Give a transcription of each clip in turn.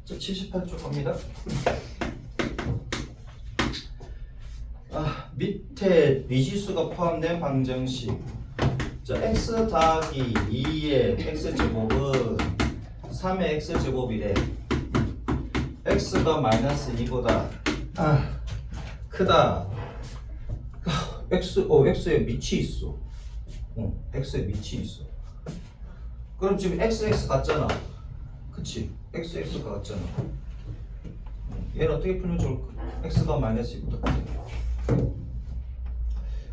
자, 78쪽 갑니다. 밑에 미지수가 포함된 방정식. 자, x 더하기 2의 x제곱은 3의 x제곱이래. x가 마이너스 2보다 크다. x에 밑이 있어. x에 밑이 있어. 그럼 지금 x 같잖아. 그치? x가 같잖아. 얘를 어떻게 풀면 좋을까? x가 마이너스 2보다 크다.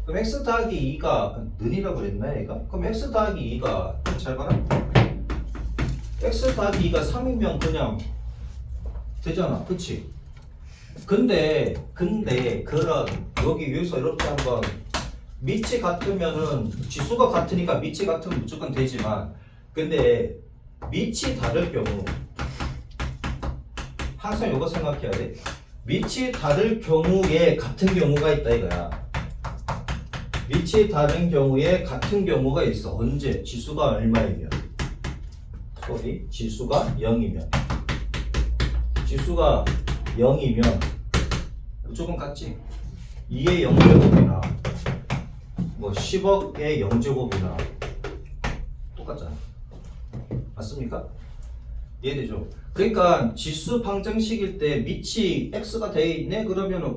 그럼 x 더하기 2가 는이라고 그랬나 얘가? 그럼 x 더하기 2가 잘 봐라. x 더하기 2가 3이면 그냥 되잖아. 그치? 근데 그런 여기서 이렇게 한번 밑이 같으면은 지수가 같으니까 밑이 같으면 무조건 되지만 근데 밑이 다를 경우 항상 이거 생각해야 돼. 밑이 다를 경우에 같은 경우가 있다 이거야. 밑이 다른 경우에 같은 경우가 있어. 언제? 지수가 얼마이면? 지수가 0이면. 지수가 0이면 무조건 같지. 2의 0제곱이나 뭐 10억의 0제곱이나 똑같잖아. 맞습니까? 이해되죠? 그러니까 지수 방정식일 때 밑이 x가 돼 있네 그러면은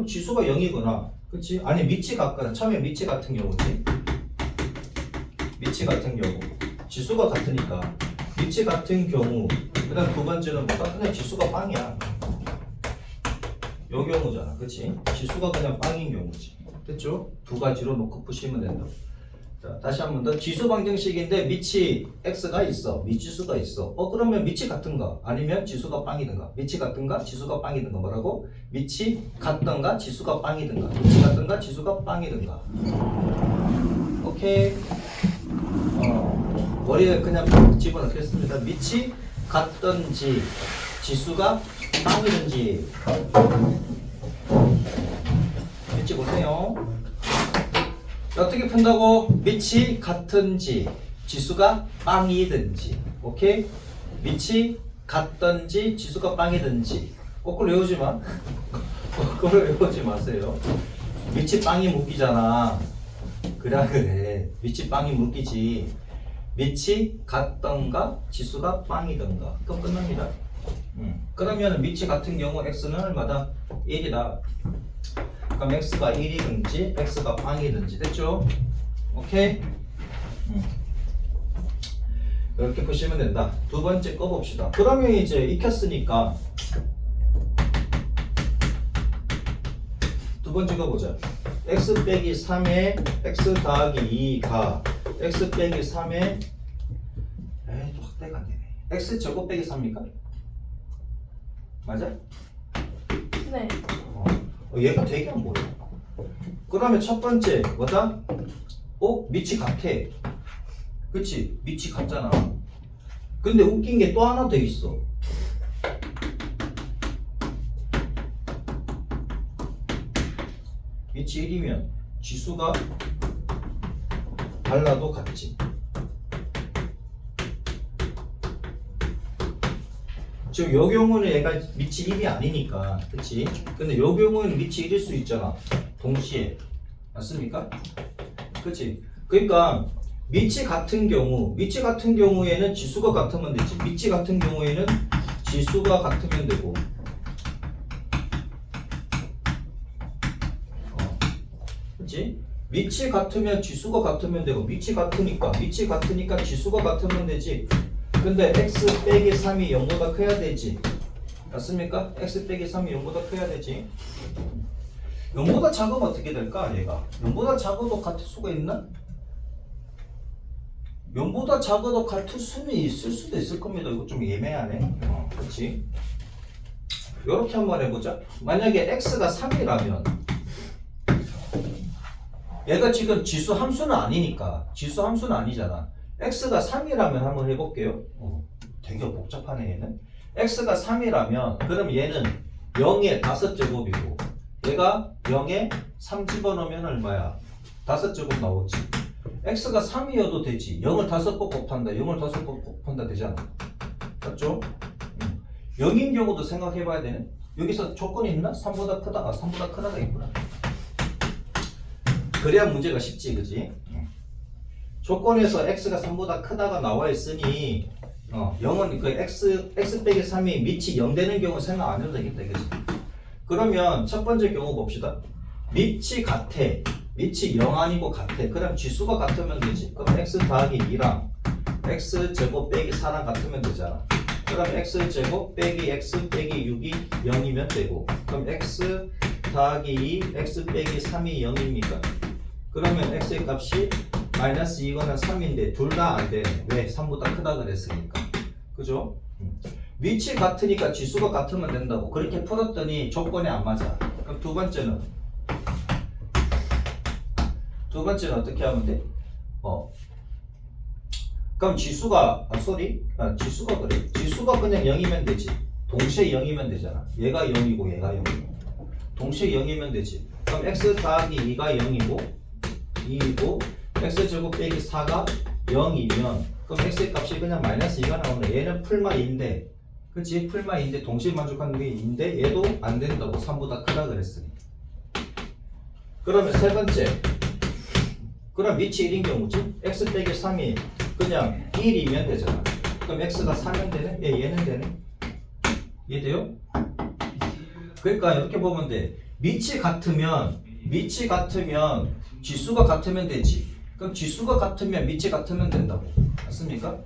지수가 0이구나. 그치? 아니 밑이 같거나 처음에 밑이 같은 경우지. 밑이 같은 경우 지수가 같으니까 밑이 같은 경우 그 다음 두 번째는 뭐다? 그냥 지수가 빵이야. 요 경우잖아. 그치? 지수가 그냥 빵인 경우지. 됐죠? 두 가지로 놓고 푸시면 된다. 자, 다시 한 번 더. 지수 방정식인데 밑이 x가 있어. 미지수가 있어. 그러면 밑이 같은가? 아니면 지수가 빵이든가. 밑이 같은가? 지수가 빵이든가. 뭐라고? 밑이 같던가? 지수가 빵이든가. 밑이 같던가? 지수가 빵이든가. 오케이. 머리에 그냥 집어넣겠습니다. 밑이 같던지 지수가 빵이든지. 밑이 보세요. 어떻게 푼다고? 밑이 같은지 지수가 빵이든지. 오케이? 밑이 같던지 지수가 빵이든지. 거꾸로 외우지 마. 거꾸로 외우지 마세요. 밑이 빵이 묶이잖아. 그래. 밑이 빵이 묶이지. 밑이 같던가 지수가 빵이던가. 그럼 끝납니다. 그러면 밑이 같은 경우 x는 얼마다? 1이다. 그럼 x가 1이든지 x가 빵이든지. 됐죠? 오케이? 이렇게 보시면 된다. 두 번째 거 봅시다. 그러면 이제 익혔으니까 두 번째 거 보자. x 빼기 3에 x 더하기 2가 x 빼기 3에 또 확대가 안 되네. x 제곱 빼기 3입니까? 맞아? 네. 얘가 되게 안 보여. 그러면 첫 번째 뭐다? 밑이 같아. 그치? 밑이 같잖아. 근데 웃긴 게 또 하나 더 있어. 밑이 1이면 지수가 달라도 같지. 지금 요 경우는 얘가 밑이 1이 아니니까. 그치? 근데 요 경우는 밑이 1일 수 있잖아. 동시에. 맞습니까? 그치? 그러니까 밑이 같은 경우에는 지수가 같으면 되지. 밑이 같은 경우에는 지수가 같으면 되고. 그치? 밑이 같으면 지수가 같으면 되고. 밑이 같으니까 지수가 같으면 되지. 근데 x 빼기 3이 0보다 커야 되지. 맞습니까? x 빼기 3이 0보다 커야 되지. 0보다 작으면 어떻게 될까? 얘가 0보다 작아도 같을 수가 있나? 0보다 작아도 같을 수는 있을 수도 있을 겁니다. 이거 좀 예매하네. 그렇지? 이렇게 한번 해보자. 만약에 x가 3이라면 얘가 지금 지수 함수는 아니니까. 지수 함수는 아니잖아. x가 3이라면 한번 해볼게요. 되게 복잡하네 얘는. x가 3이라면 그럼 얘는 0의 5제곱이고 얘가 0에 3 집어넣으면 얼마야? 5제곱 나오지. x가 3이어도 되지. 0을 5번 곱한다. 0을 5번 곱한다 되잖아. 맞죠? 0인 경우도 생각해 봐야 되네. 여기서 조건이 있나? 3보다 크다. 3보다 크다가 있구나. 그래야 문제가 쉽지, 그지? 조건에서 x가 3보다 크다가 나와 있으니 0은 그 x 빼기 3이 밑이 0 되는 경우 생각 안 해도 되겠다, 그지? 그러면 첫 번째 경우 봅시다. 밑이 같아. 밑이 0 아니고 같아. 그럼 지수가 같으면 되지. 그럼 x 더하기 2랑 x 제곱 빼기 4랑 같으면 되잖아. 그럼 x 제곱 빼기 x 빼기 6이 0이면 되고, 그럼 x 더하기 2 x 빼기 3이 0입니까? 그러면 x의 값이 마이너스 2거나 3인데 둘 다 안 되네. 왜? 3보다 크다 그랬으니까. 그죠? 위치 같으니까 지수가 같으면 된다고. 그렇게 풀었더니 조건이 안 맞아. 그럼 두 번째는 어떻게 하면 돼? 그럼 지수가 지수가 그래. 지수가 그냥 0이면 되지. 동시에 0이면 되잖아. 얘가 0이고 얘가 0이고. 동시에 0이면 되지. 그럼 x 더하기 2가 0이고 2이고 x제곱 빼기 4가 0이면 그럼 x의 값이 그냥 마이너스 2가 나오네. 얘는 풀마 2인데, 그치? 풀마 2인데 동시에 만족하는 게 2인데 얘도 안 된다고. 3보다 크다 그랬으니. 그러면 세 번째, 그럼 밑이 1인 경우지? x 빼기 3이 그냥 1이면 되잖아. 그럼 x가 4면 되네? 얘는 되네? 이해돼요? 그러니까 이렇게 보면 돼. 밑이 같으면 지수가 같으면 되지. 그럼 지수가 같으면 밑이 같으면 된다고. 맞습니까?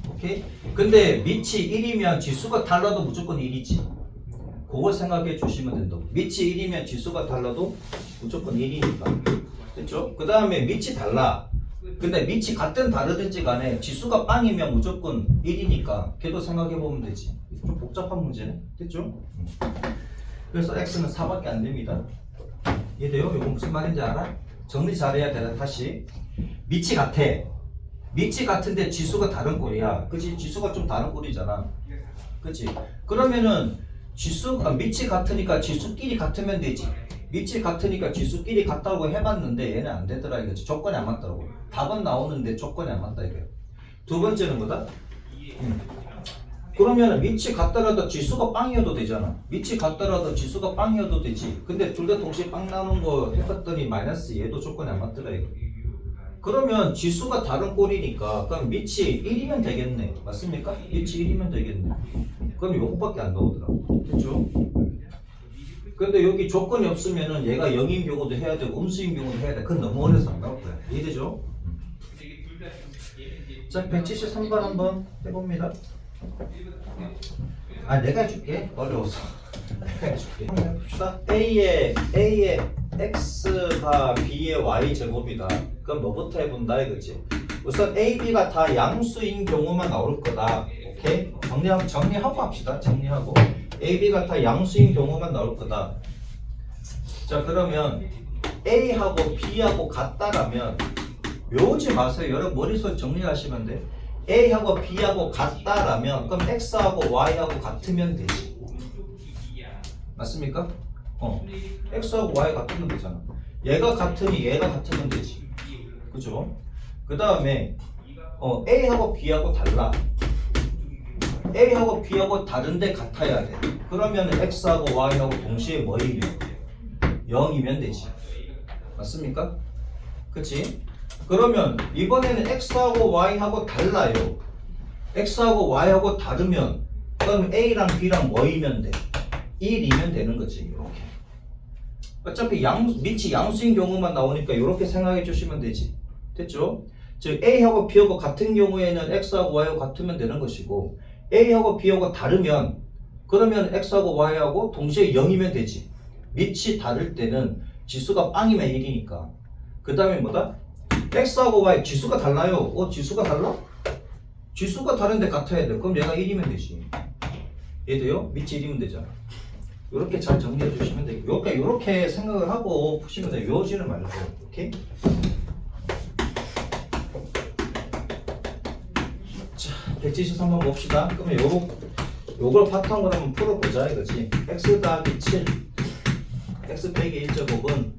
오케이? 근데 밑이 1이면 지수가 달라도 무조건 1이지. 그걸 생각해 주시면 된다고. 밑이 1이면 지수가 달라도 무조건 1이니까. 됐죠? 그 다음에 밑이 달라. 근데 밑이 같든 다르든지 간에 지수가 빵이면 무조건 1이니까 걔도 생각해 보면 되지. 좀 복잡한 문제네. 됐죠? 그래서 x는 4밖에 안 됩니다. 이해돼요? 이거 무슨 말인지 알아? 정리 잘해야 돼. 다시 밑이 같아. 밑이 같은데 지수가 다른 꼴이야. 그치? 지수가 좀 다른 꼴이잖아. 그치? 그러면은 밑이 같으니까 지수끼리 같으면 되지. 밑이 같으니까 지수끼리 같다고 해봤는데 얘는 안 되더라 이거지. 조건이 안 맞더라고. 답은 나오는데 조건이 안 맞다 이거야. 두 번째는 뭐다? 그러면 밑이 같더라도 지수가 빵이어도 되잖아. 밑이 같더라도 지수가 빵이어도 되지. 근데 둘 다 동시에 빵 나오는 거 해봤더니 마이너스 얘도 조건이 안 맞더라 이거. 그러면 지수가 다른 꼴이니까 그럼 밑이 1이면 되겠네. 맞습니까? 밑이 1이면 되겠네. 그럼 요거밖에 안 나오더라고. 됐죠? 근데 여기 조건이 없으면은 얘가 0인 경우도 해야 되고 음수인 경우도 해야 돼. 그건 너무 어려서 안 나올 거야. 이해되죠? 자, 173번 한번 해봅니다. 내가 해줄게. 어려워서. 내가 해줄게. 한번 해봅시다. A의 X가 B의 Y 제곱이다. 그럼 뭐부터 해본다 이거지. 우선 A, B가 다 양수인 경우만 나올 거다. 오케이? 정리하고 합시다. 정리하고. A, B가 다 양수인 경우만 나올 거다. 자, 그러면 A하고 B하고 같다라면 외우지 마세요. 여러분 머릿속에 정리하시면 돼. A하고 B하고 같다라면 그럼 X하고 Y하고 같으면 되지. 맞습니까? X하고 Y 같으면 되잖아. 얘가 같으니 얘가 같으면 되지. 그죠? 그 다음에 A하고 B하고 달라. A하고 B하고 다른데 같아야 돼. 그러면 X하고 Y하고 동시에 뭐이면 0이면 되지. 맞습니까? 그치? 그러면 이번에는 X하고 Y하고 달라요. X하고 Y하고 다르면 그럼 A랑 B랑 뭐이면 돼? 1이면 되는 거지. 이렇게. 어차피 밑이 양수인 경우만 나오니까 이렇게 생각해 주시면 되지. 됐죠? 즉 A하고 B하고 같은 경우에는 X하고 Y하고 같으면 되는 것이고 A하고 B하고 다르면 그러면 X하고 Y하고 동시에 0이면 되지. 밑이 다를 때는 지수가 빵이면 1이니까. 그 다음에 뭐다? X하고 Y 지수가 달라요. 지수가 달라? 지수가 다른데 같아야 돼. 그럼 얘가 1이면 되지. 얘도요? 밑이 1이면 되잖아. 이렇게 잘 정리해 주시면 되고 이렇게 생각을 하고 푸시면 돼. 외우지는 말고. 오케이? 자, 173번 봅시다. 그러면 요걸 바탕으로 한번 풀어보자 이거지. x 더하기 7 x 빼기 1제곱은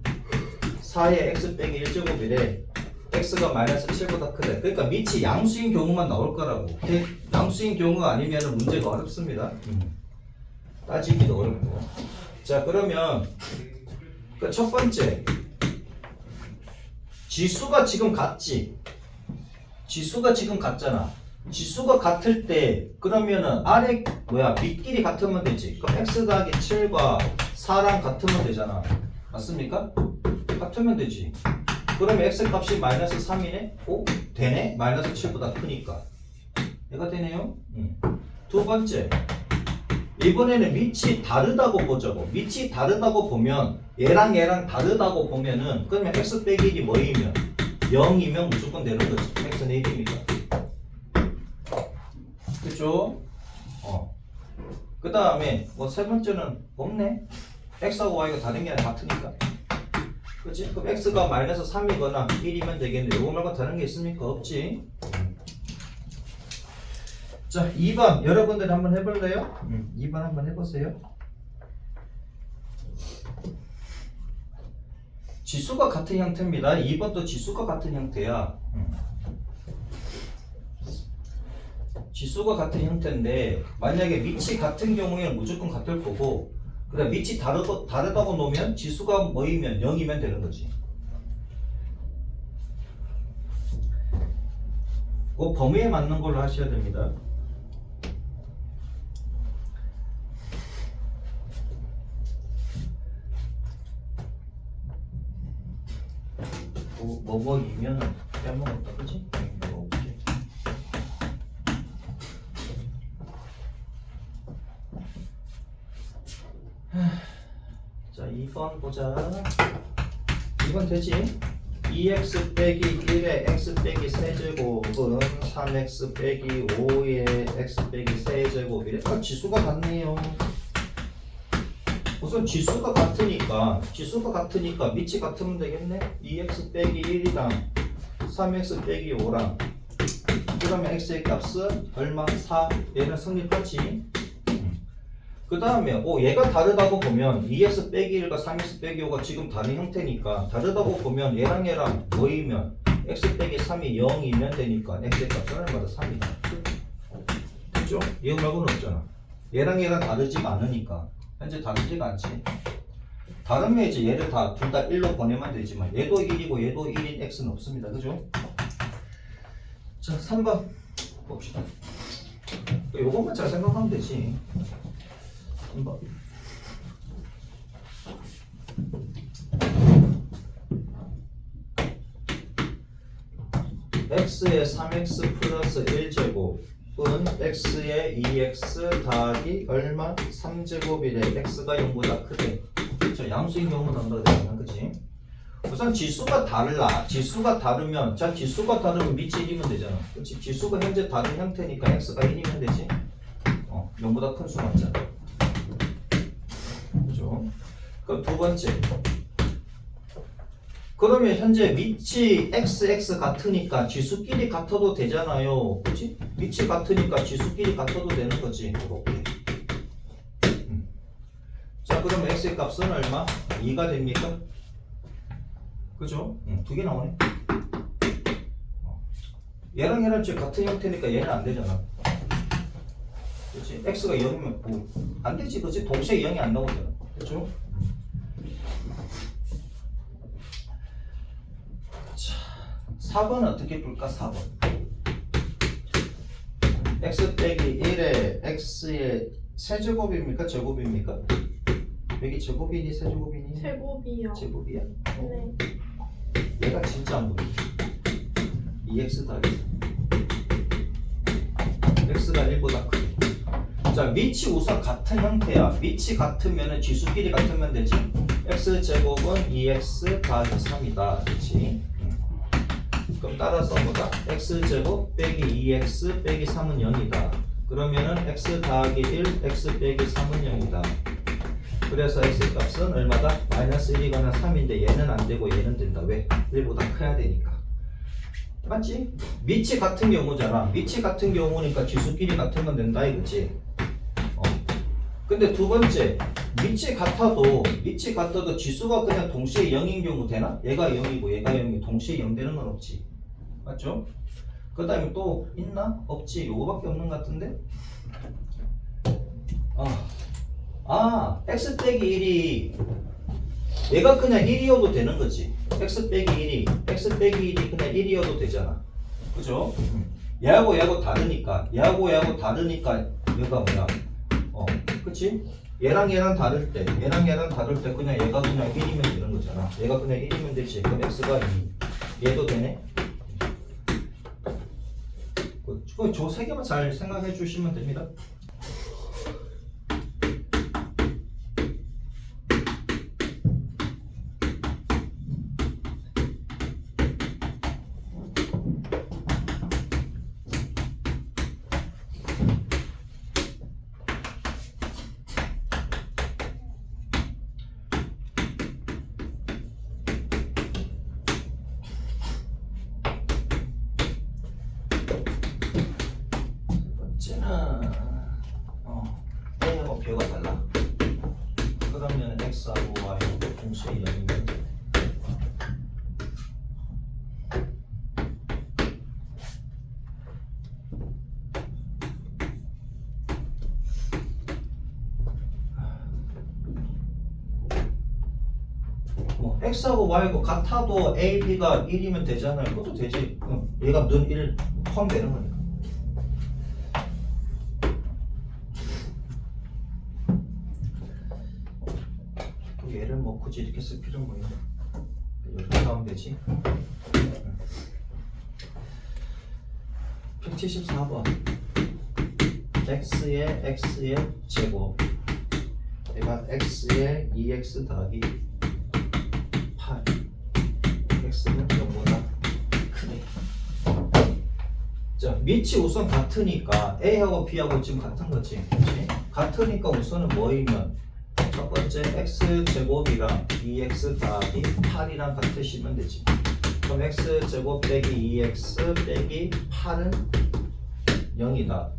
4의 x 빼기 1제곱이래. x가 마이너스 7보다 크대. 그러니까 밑이 양수인 경우만 나올 거라고. 양수인 경우가 아니면 문제가 어렵습니다. 따지기도 어렵고. 자, 그러면 그 첫 번째 지수가 지금 같지? 지수가 지금 같잖아. 지수가 같을 때 그러면은 아래 밑길이 같으면 되지. 그럼 x 더하기 7과 4랑 같으면 되잖아. 맞습니까? 같으면 되지. 그러면 x 값이 마이너스 3이네? 오? 되네? 마이너스 7보다 크니까. 얘가 되네요. 두 번째, 이번에는 밑이 다르다고 보자고. 밑이 다르다고 보면 얘랑 다르다고 보면은 그러면 x 빼기 1이 뭐이면 0이면 무조건 되는 거지. x는 1이니까. 그죠? 그 다음에 뭐 세 번째는 없네. x하고 y가 다른 게 아니라 같으니까. 그치? 그럼 x가 마이너스 3이거나 1이면 되겠네. 이거 말고 다른 게 있습니까? 없지. 자, 2번 여러분들 한번 해볼래요? 2번 한번 해보세요. 지수가 같은 형태입니다. 2번도 지수가 같은 형태야. 지수가 같은 형태인데 만약에 밑이 같은 경우에는 무조건 같을 거고, 그다음 밑이 다르다고 놓으면 지수가 뭐이면 0이면 되는 거지. 그 범위에 맞는 걸로 하셔야 됩니다. 뭐이면 빼먹었다, 그지? 자, 2번 보자. 2번 되지? 2x 빼기 1의 x 빼기 세제곱은 3x 빼기 5의 x 빼기 세제곱이래. 지수가 같네요. 우선 지수가 같으니까 밑이 같으면 되겠네. 2x 빼기 1이랑 3x 빼기 5랑 그러면 x의 값은 얼마? 4. 얘는 성립하지. 그 다음에 얘가 다르다고 보면 2x 빼기 1과 3x 빼기 5가 지금 다른 형태니까 다르다고 보면 얘랑 뭐이면 x 빼기 3이 0이면 되니까 x의 값은 얼마다? 3이다. 그죠? 이거 말고는 없잖아. 얘랑 다르지가 않으니까 현재 다르지가 않지. 다르면 이제 얘를 둘 다 1로 보내면 되지만 얘도 1이고 얘도 1인 x는 없습니다. 그죠? 자, 3번 봅시다. 요것만 잘 생각하면 되지. 3번. x의 3x 플러스 1제곱은 x의 2x 더하기 얼마? 3제곱이래. x가 0보다 크대. 자, 양수인 경우는 한다 그랬잖아. 그치? 우선 지수가 달라. 지수가 다르면 밑이 1이면 되잖아. 그치? 지수가 현재 다른 형태니까 x가 1이면 되지. 0보다 큰 수 맞잖아. 그죠? 그럼 두 번째. 그러면 현재 밑이 xx 같으니까 지수끼리 같아도 되잖아요. 그치? 밑이 같으니까 지수끼리 같아도 되는 거지. 이렇게. 자, 그러면 x의 값은 얼마? 2가 됩니까? 그죠? 두 개 나오네. 얘랑 지금 같은 형태니까 얘는 안 되잖아. 그치? x가 0이면 안 되지. 그치? 동시에 0이 안 나오잖아. 그죠? 자, 4번 어떻게 풀까? 4번. x 빼기 1의 x의 세제곱입니까? 제곱입니까? 여기 제곱이니 세제곱이니? 제곱이요. 제곱이야? 네. 얘가 진짜 안 보이지. 2x 더하기 x가 1보다 크게. 자, 밑이 우선 같은 형태야. 밑이 같으면 지수끼리 같으면 되지. x제곱은 2x 더하기 3이다. 그치? 그럼 따라서 뭐다? x제곱 빼기 2x 빼기 3은 0이다. 그러면은 x 더하기 1, x 빼기 3은 0이다. 그래서 x 값은 얼마다? 마이너스 1이거나 3인데 얘는 안 되고 얘는 된다. 왜? 1보다 커야 되니까. 맞지? 밑이 같은 경우잖아. 밑이 같은 경우니까 지수끼리 같으면 된다 이거지. 근데 두 번째, 밑이 같아도 지수가 그냥 동시에 0인 경우 되나? 얘가 0이고 얘가 0이 동시에 0 되는 건 없지. 맞죠? 그 다음에 또 있나? 없지. 요거밖에 없는 것 같은데? 아, x 빼기 1이 얘가 그냥 1이어도 되는 거지. x 빼기 1이 x 빼기 1이 그냥 1이어도 되잖아. 그죠? 얘하고 다르니까 얘하고 다르니까 얘가 뭐야? 그치? 얘랑 다를 때 그냥 얘가 그냥 1이면 되는 거잖아. 얘가 그냥 1이면 되지. 그럼 x가 2. 얘도 되네? 저 세 개만 잘 생각해 주시면 됩니다. A하고 B가 달라. 그러면 X하고 Y하고 동시에 0이면 돼. X하고 Y하고 같아도 A, B가 1이면 되잖아요. 그것도 되지. 얘가 는 1 포함되는 거니까. 얘를 뭐 굳이 이렇게 쓸 필요는 뭐냐. 이렇게 하면 되지. 174번 x의 제곱 얘가 x의 2x 더하기 8 x는 0보다 크네. 자, 밑이 우선 같으니까 A하고 B하고 지금 같은 거지. 그치? 같으니까 우선은 뭐이면 첫 번째 x제곱이랑 2x 더하기 8이랑 같으시면 되지. 그럼 x제곱 빼기 2x 빼기 8은 0이다.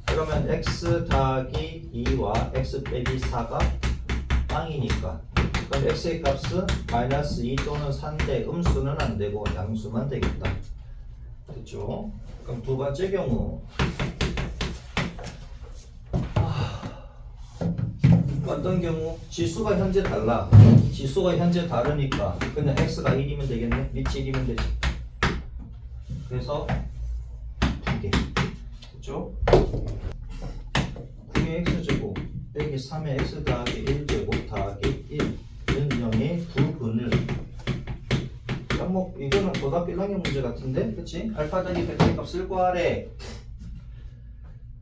그러면 x 더하기 2와 x 빼기 4가 빵이니까 그럼 x의 값은 마이너스 2 또는 4인데 음수는 안 되고 양수만 되겠다. 됐죠? 그럼 두 번째 경우 어떤 경우 지수가 현재 달라. 지수가 현재 다르니까 그냥 x가 1이면 되겠네. 밑이 1이면 되지. 그래서 2개. 그렇죠? 9의 x제곱 빼기 3의 x 더하기 1제곱 더하기 1은 0의 2분을 뭐 이거는 고등학교 1학년 문제 같은데 그치? 알파 더하기 베타 값을 구하래.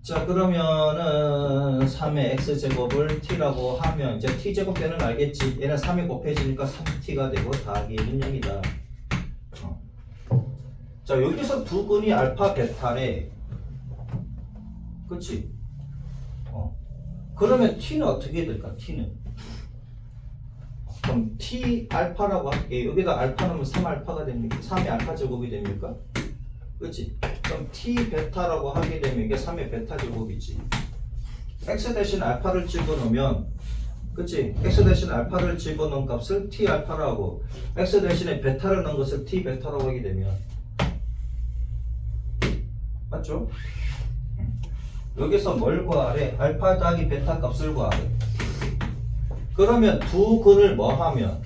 자 그러면은 3의 x제곱을 t라고 하면 이제 t제곱 되는 알겠지. 얘는 3이 곱해지니까 3t가 되고 더하기 1은 0이다. 자 여기서 두 근이 알파 베타래. 그치? 그러면 t는 어떻게 될까? t는 그럼 t 알파라고 할게. 여기다 알파 넣으면 3알파가 됩니까? 3의 알파 제곱이 됩니까? 그치? 그럼 t 베타라고 하게 되면 이게 3의 베타 제곱이지. x 대신 알파를 집어넣으면 그치? x 대신 알파를 집어넣은 값을 t 알파라고 x 대신에 베타를 넣은 것을 t 베타라고 하게 되면 맞죠? 여기서 뭘 구하래? 알파 더하기 베타 값을 구하래. 그러면 두 근을 뭐 하면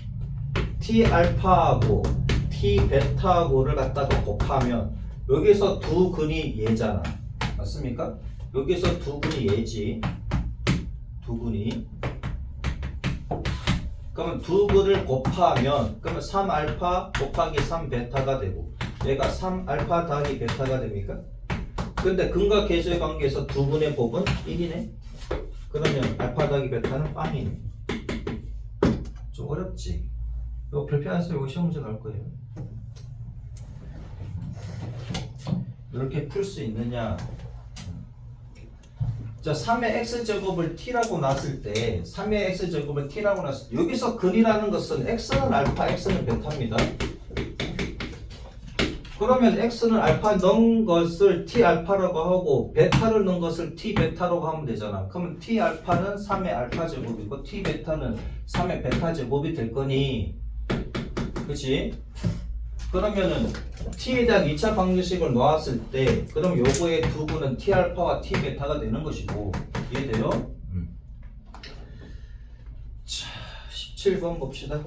t 알파하고 t 베타하고를 갖다가 곱하면 여기서 두 근이 얘잖아. 맞습니까? 여기서 두 근이 얘지. 두 근이. 그러면 두 근을 곱하면 그러면 3알파 곱하기 3베타가 되고 얘가 3알파 더하기 베타가 됩니까? 근데 근과 계수의 관계에서 두 근의 곱은 1이네. 그러면 알파 더하기 베타는 빵이네. 좀 어렵지? 이거 별표안에서 이거 시험 문제 나올 거예요. 이렇게 풀 수 있느냐? 자, 3의 x제곱을 t라고 놨을 때 3의 x제곱을 t라고 놨을 때 여기서 근이라는 것은 x는 알파, x는 베타입니다. 그러면 x는 알파 넣은 것을 t 알파라고 하고 베타를 넣은 것을 t 베타라고 하면 되잖아. 그러면 t 알파는 3의 알파 제곱이고 t 베타는 3의 베타 제곱이 될 거니 그치? 그러면은 t에 대한 2차 방정식을 놓았을 때 그럼 요거의 두 근은 t 알파와 t 베타가 되는 것이고 이해돼요? 17번 봅시다.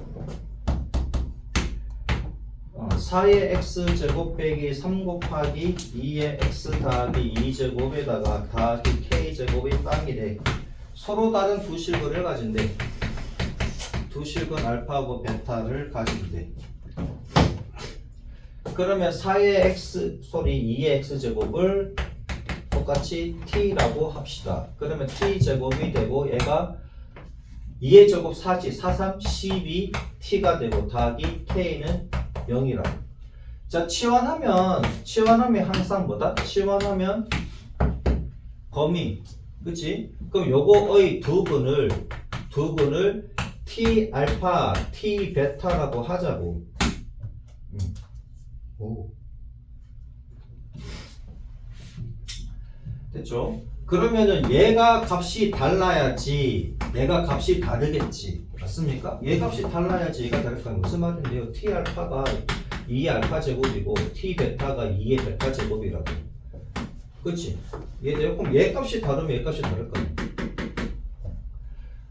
4의 x제곱 빼기 3 곱하기 2의 x 더하기 2제곱에다가 더하기 k제곱이 빵이래. 서로 다른 두 실근을 가진대. 두 실근 알파하고 베타를 가진대. 그러면 2의 x제곱을 똑같이 t라고 합시다. 그러면 t제곱이 되고 얘가 2의 제곱 4지 4, 3, 12 t가 되고 더하기 k는 0이라. 자, 치환하면 항상 뭐다? 치환하면 범위, 그치? 그럼 요거의 두 근을 t 알파, t 베타라고 하자고. 오. 됐죠? 그러면은 얘가 값이 달라야지 얘가 값이 다르겠지. 맞습니까? 얘 값이 달라야지 얘가 다를 거야. 무슨 말인데요? t 알파가 2의 알파 제곱이고 t 베타가 2의 베타 제곱이라고. 그치? 얘네요? 그럼 얘 값이 다르면 얘 값이 다를 거야.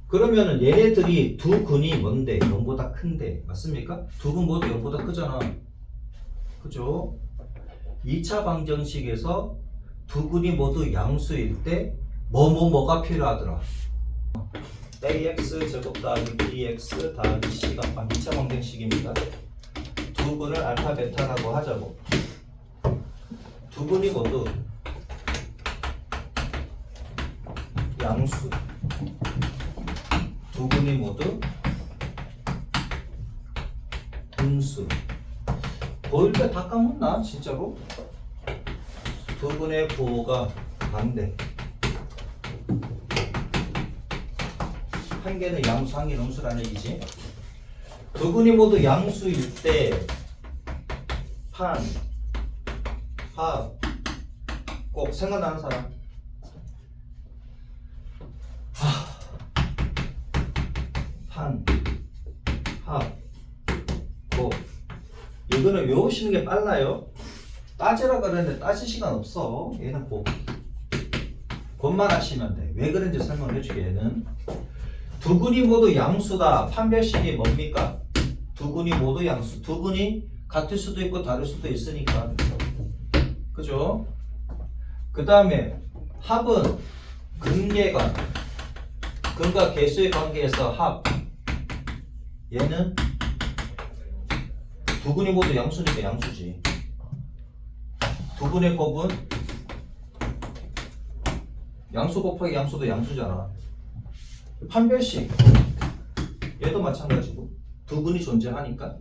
그러면은 얘네들이 두 근이 뭔데? 0보다 큰데. 맞습니까? 두 근 모두 0보다 크잖아. 그죠? 2차 방정식에서 두 근이 모두 양수일 때 뭐가 필요하더라? ax 제곱 더하기 bx 더하기 c가 2차 방정식입니다. 두 근을 알파 베타라고 하자고. 두 근이 모두 양수. 두 근이 모두 분수. 보일 때 다 까먹나? 진짜로? 두 근의 부호가 반대. 한 개는 양수, 한 개는 음수라는 얘기지. 두 근이 모두 양수일 때 판, 합, 꼭 생각나는 사람. 판, 합, 꼭. 이거는 외우시는 게 빨라요. 따지라 그랬는데 따질 시간 없어. 얘는 곧만 하시면 돼. 왜 그런지 설명을 해줄게. 얘는 두 근이 모두 양수다. 판별식이 뭡니까? 두 근이 모두 양수. 두 근이 같을 수도 있고 다를 수도 있으니까. 그죠? 그 다음에 합은 근계관. 근과 개수의 관계에서 합. 얘는 두 근이 모두 양수니까 양수지. 두 근의 곱은 양수 곱하기 양수도 양수잖아. 판별식 얘도 마찬가지고 두 근이 존재하니까.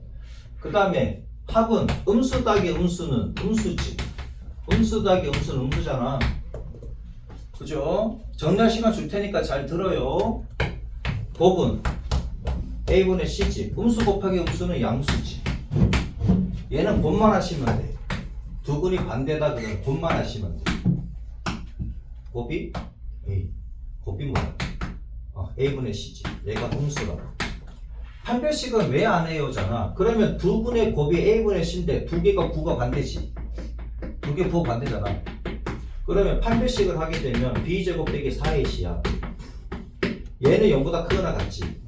그 다음에 합은 음수 더하기 음수는 음수지. 음수 더하기 음수는 음수잖아. 그죠? 정리할 시간 줄 테니까 잘 들어요. 곱은 a분의 c지. 음수 곱하기 음수는 양수지. 얘는 곱만 하시면 돼. 두 근이 반대다 그러면 곱만 하시면 돼. 곱이 A. 곱이 뭐야? A분의 C지. 얘가 음수라고. 판별식은 왜 안 해요잖아. 그러면 두 근의 곱이 A분의 C인데 두 개가 부가 반대지. 두 개 부가 반대잖아. 그러면 판별식을 하게 되면 B제곱 빼기 4의 C야. 얘는 0보다 크거나 같지.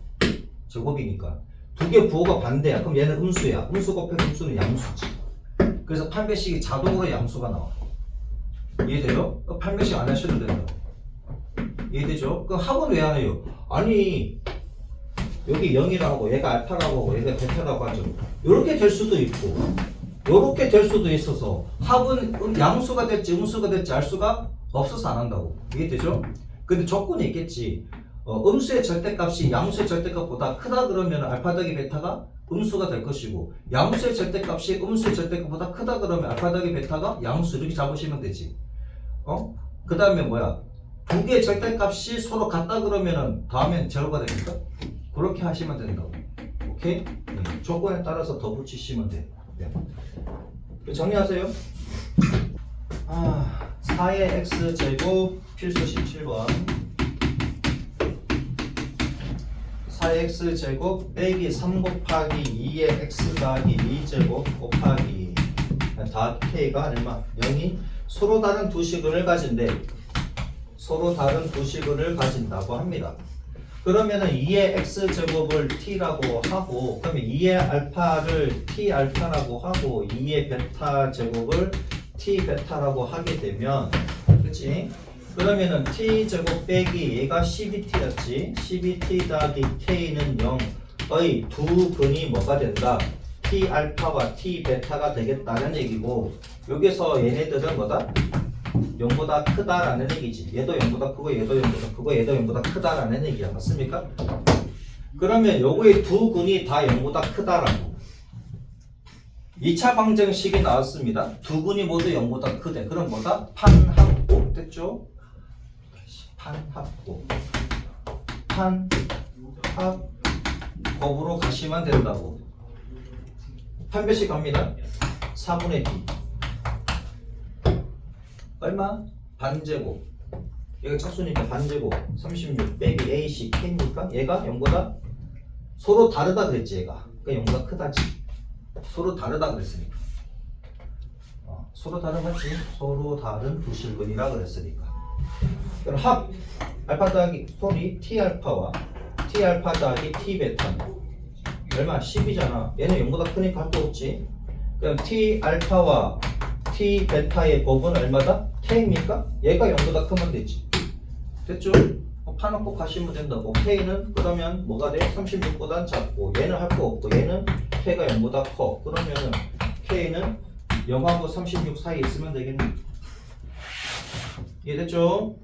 제곱이니까. 두 개 부호가 반대야. 그럼 얘는 음수야. 음수 곱하기 음수는 양수지. 그래서 판별식이 자동으로 양수가 나와. 이해돼요? 판별식 안 하셔도 된다. 이해되죠? 그럼 합은 왜 안 해요? 아니 여기 0이라고 하고 얘가 알파라고 하고 얘가 베타라고 하죠. 이렇게 될 수도 있고 이렇게 될 수도 있어서 합은 양수가 될지 음수가 될지 알 수가 없어서 안 한다고. 이해되죠? 근데 조건이 있겠지. 음수의 절대값이 양수의 절대값보다 크다 그러면 알파 더하기 베타가 음수가 될 것이고, 양수의 절대값이 음수의 절대값보다 크다 그러면 알파 더하기 베타가 양수. 이렇게 잡으시면 되지. 그 다음에 뭐야? 두 개의 절대값이 서로 같다 그러면은 다음엔 제로가 됩니까? 그렇게 하시면 된다고. 오케이? 조건에 따라서 더 붙이시면 돼. 네. 정리하세요. 4의 x제곱 필수 17번. 4의 x제곱 빼기 3 곱하기 2의 x 더하기 2제곱 곱하기 더하기 k가 얼마? 0이 서로 다른 두 식을 가진대. 서로 다른 두 식을 가진다고 합니다. 그러면은 2의 x제곱을 t라고 하고 그러면 2의 알파를 t 알파라고 하고 2의 베타 제곱을 t 베타라고 하게 되면 그치? 그러면은 t 제곱 빼기 얘가 12t였지 12t 더하기 k는 0의 두 근이 뭐가 된다? t 알파와 t 베타가 되겠다는 얘기고 여기서 얘네들은 뭐다? 0보다 크다라는 얘기지. 얘도 0보다 크고 얘도 0보다 크고 얘도 0보다 크다라는 얘기야. 맞습니까? 그러면 요거의 두 근이 다 0보다 크다라고 2차 방정식이 나왔습니다. 두 근이 모두 0보다 크대. 그럼 뭐다? 판합곱 됐죠? 판합곱 판합곱으로 가시면 된다고. 판별식 갑니다. 4분의 b 얼마? 반제곱. 얘가 착수니까 반제곱 36 빼기 ac k니까 얘가 0보다 서로 다르다 그랬지 얘가. 그러니까 0보다 크다지. 서로 다르다 그랬으니까. 서로 다른 거지. 서로 다른 부실근이라 그랬으니까. 그럼 합 알파 더하기 소리 t 알파와 t 알파 더하기 t 베타 얼마? 10이잖아. 얘는 0보다 크니까 할 거 없지. 그럼 t 알파와 t 베타의 곱은 얼마다? k입니까? 얘가 0보다 크면 되지. 됐죠? 파놓고 가시면 된다고. k는 그러면 뭐가 돼? 36보단 작고 얘는 할 거 없고 얘는 k가 0보다 커. 그러면은 k는 0하고 36 사이에 있으면 되겠네. 이해됐죠?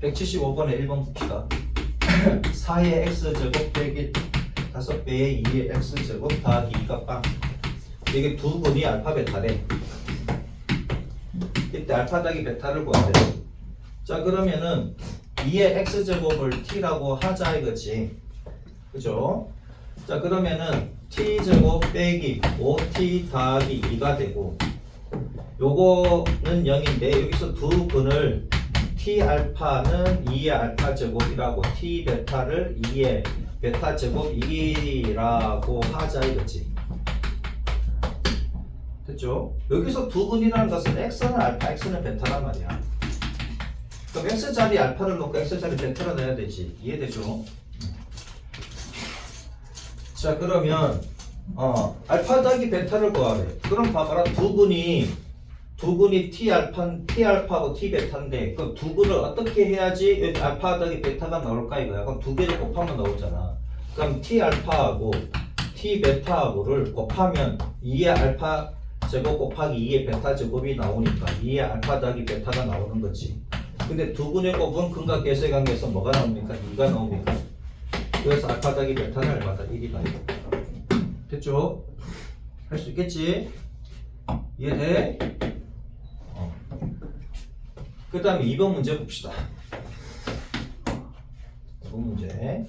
175번에 1번 봅시다. 4의 x제곱 빼기 5배의 2의 x제곱 더하기 2가 빵. 이게 두 근이 알파 베타래. 이때 알파 더하기 베타를 구하래. 자 그러면은 2의 x제곱을 t라고 하자 이거지. 그죠? 자 그러면은 t제곱 빼기 5t 더하기 2가 되고 요거는 0인데 여기서 두 근을 t 알파는 2의 알파 제곱이라고 t 베타를 2의 베타 제곱이라고 하자 이거지. 됐죠? 여기서 두 근이라는 것은 x는 알파, x는 베타란 말이야. 그럼 x 자리 알파를 놓고 x 자리 베타를 넣어야 되지. 이해되죠? 자 그러면 알파 더하기 베타를 구하래. 그럼 봐봐라 두 근이 t 알파하고 t 베타인데 그럼 두 근을 어떻게 해야지 여기 알파 더하기 베타가 나올까 이거야. 그럼 두 개를 곱하면 나오잖아. 그럼 t 알파하고 t 베타하고를 곱하면 2의 알파 제곱 곱하기 2의 베타 제곱이 나오니까 2의 알파 더하기 베타가 나오는 거지. 근데 두 근의 곱은 근과 계수의 관계에서 뭐가 나옵니까? 2가 나옵니까? 그래서 알파 더하기 베타는 얼마다? 1이 나요. 됐죠? 할 수 있겠지? 이해돼? 그 다음에 2번 문제 봅시다. 2번 문제.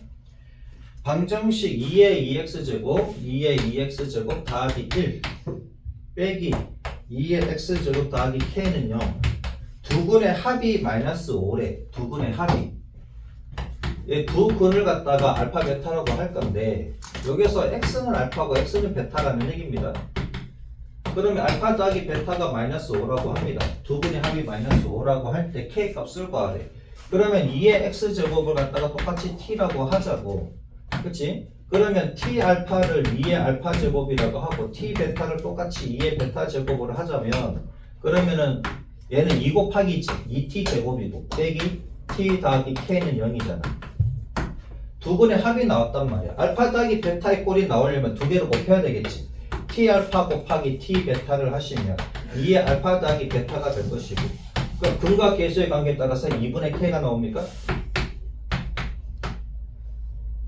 방정식 2의 2x제곱 2의 2x제곱 더하기 1 빼기 2의 x제곱 더하기 k는 0. 두 근의 합이 마이너스 5래. 두 근의 합이. 두 근을 갖다가 알파 베타라고 할 건데 여기서 x는 알파고 x는 베타라는 얘기입니다. 그러면 알파 더하기 베타가 마이너스 5라고 합니다. 두 근의 합이 마이너스 5라고 할 때 k 값을 구하래. 그러면 2의 x제곱을 갖다가 똑같이 t라고 하자고. 그치? 그러면 t 알파를 2의 알파 제곱이라고 하고 t 베타를 똑같이 2의 베타 제곱으로 하자면 그러면은 얘는 2 곱하기 2t 제곱이고 빼기 t 더하기 k는 0이잖아. 두 근의 합이 나왔단 말이야. 알파 더하기 베타의 꼴이 나오려면 두 개를 곱해야 되겠지. t 알파 곱하기 t 베타를 하시면 2의 알파 더하기 베타가 될 것이고 그럼 근과 계수의 관계에 따라서 2분의 k가 나옵니까?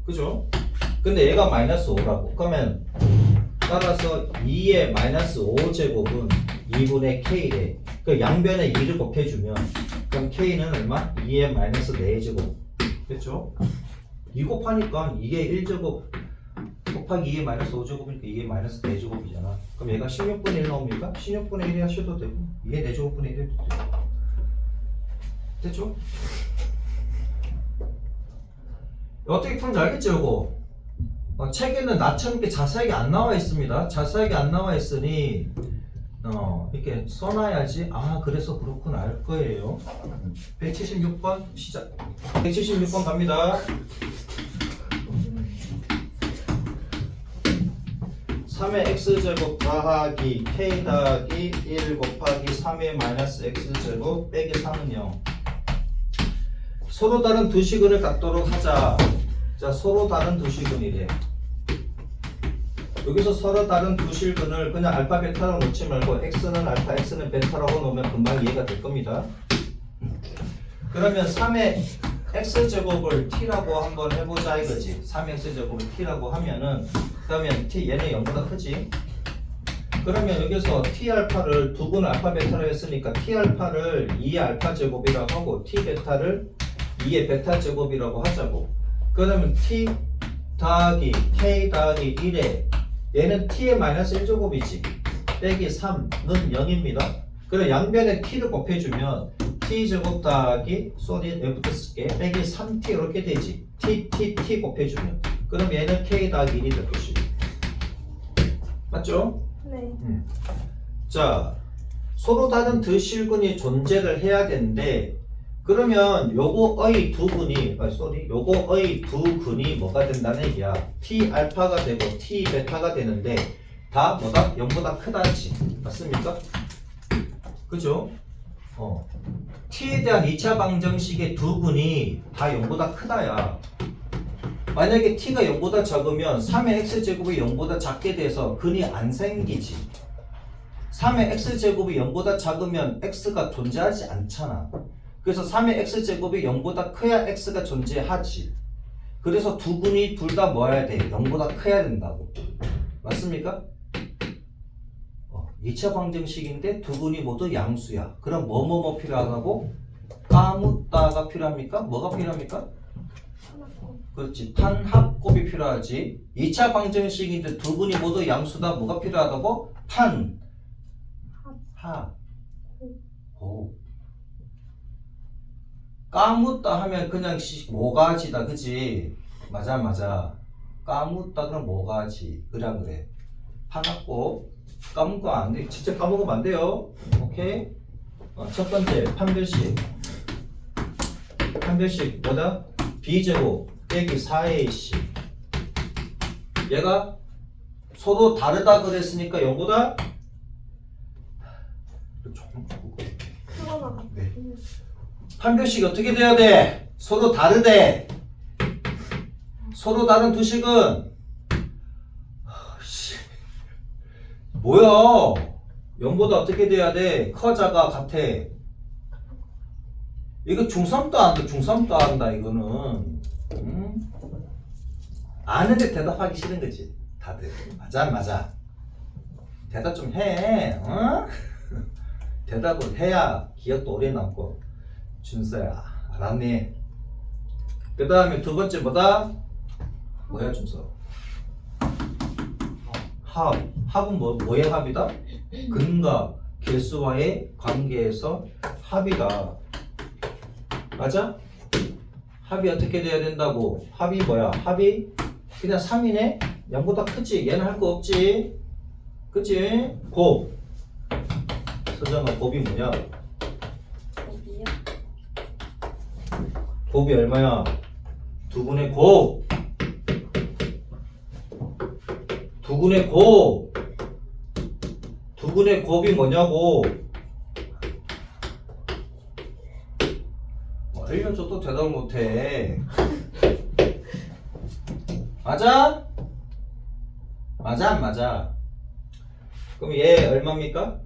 그죠? 근데 얘가 마이너스 5라고. 그러면 따라서 2의 마이너스 5제곱은 2분의 k래. 그 양변에 2를 곱해주면 그럼 k는 얼마? 2의 마이너스 4제곱. 됐죠? 2 곱하니까 이게 1제곱 곱하기 2의 마이너스 5제곱이니까 이게 마이너스 4제곱이잖아. 그럼 얘가 16분의 1 나옵니까? 16분의 1이 하셔도 되고 이게 4제곱분의 1 해도 되고. 됐죠? 어떻게 푸는지 알겠죠 이거? 책에는 나처럼 이렇게 자세하게 안 나와 있습니다. 자세하게 안 나와 있으니 이렇게 써놔야지 아 그래서 그렇구나 알 거예요. 176번 시작. 176번 갑니다. 3의 x제곱 더하기 k 더하기 1 곱하기 3의 마이너스 x제곱 빼기 3은 0. 서로 다른 두 식을 갖도록 하자. 자, 서로 다른 두 식은이래. 여기서 서로 다른 두 식은을 그냥 알파 베타로 놓지 말고 x는 알파 x는 베타라고 놓으면 금방 이해가 될 겁니다. 그러면 3의 x제곱을 t라고 한번 해보자 이거지. 3의 x제곱을 t라고 하면은 그러면 t 얘네 0보다 크지. 그러면 여기서 t 알파를 두 분 알파 베타로 했으니까 t 알파를 2의 알파 제곱이라고 하고 t 베타를 2의 베타 제곱이라고 하자고. 그러면 t 더하기 k 더하기 1에 얘는 t의 마이너스 1제곱이지. 빼기 3는 0입니다. 그럼 양변에 t를 곱해주면 t제곱 더하기 왜부터 쓸게 빼기 3t 이렇게 되지. t 곱해주면 그럼 얘는 k 더하기 1이 될 것이고. 맞죠? 네. 자, 서로 다른 두 실근이 존재를 해야 되는데 그러면 요거의 두 근이 요거의 두 근이 뭐가 된다는 얘기야. t 알파가 되고 t 베타가 되는데 다 뭐다? 0보다 크다지. 맞습니까? 그죠? t에 대한 2차 방정식의 두 근이 다 0보다 크다야. 만약에 t가 0보다 작으면 3의 x제곱이 0보다 작게 돼서 근이 안 생기지. 3의 x제곱이 0보다 작으면 x가 존재하지 않잖아. 그래서 3의 x제곱이 0보다 커야 x가 존재하지. 그래서 두 근이 둘 다 뭐여야 돼? 0보다 커야 된다고. 맞습니까? 2차 방정식인데 두 근이 모두 양수야. 그럼 뭐뭐 필요하다고? 까묻다가 필요합니까? 뭐가 필요합니까? 그렇지. 판합곱이 필요하지. 2차 방정식인데 두 근이 모두 양수다. 뭐가 필요하다고? 판합곱. 까묻다 하면 그냥 모가지다. 그치? 맞아. 까묻다 그럼 모가지. 그래. 판합곱. 까먹고 안 돼. 진짜 까먹으면 안 돼요. 오케이? 첫 번째 판별식. 판별식 뭐다? b제곱 빼기 4ac. 얘가 서로 다르다 그랬으니까 0보다 크거나 네. 판별식이 어떻게 돼야 돼? 서로 다르대. 서로 다른 두 식은 뭐야? 0보다 어떻게 돼야 돼? 커자가 같아. 이거 중3도 안다. 중3도 안다 이거는. 아는데 대답하기 싫은 거지 다들. 맞아. 대답 좀 해. 대답을 해야 기억도 오래 남고. 준서야 알았니? 그 다음에 두 번째 뭐야 준서? 합은 뭐의 합이다? 근과 개수와의 관계에서 합이다. 맞아? 합이 어떻게 돼야 된다고? 합이 뭐야? 합이 그냥 3이네? 0보다 크지? 얘는 할 거 없지? 그치? 곱. 서정아 곱이 뭐냐? 어디요? 곱이 얼마야? 두분의 곱. 두근의 곱. 두근의 곱이 뭐냐고. 알려줘도 대답을 못해. 맞아? 맞아 안 맞아? 그럼 얘 얼마입니까?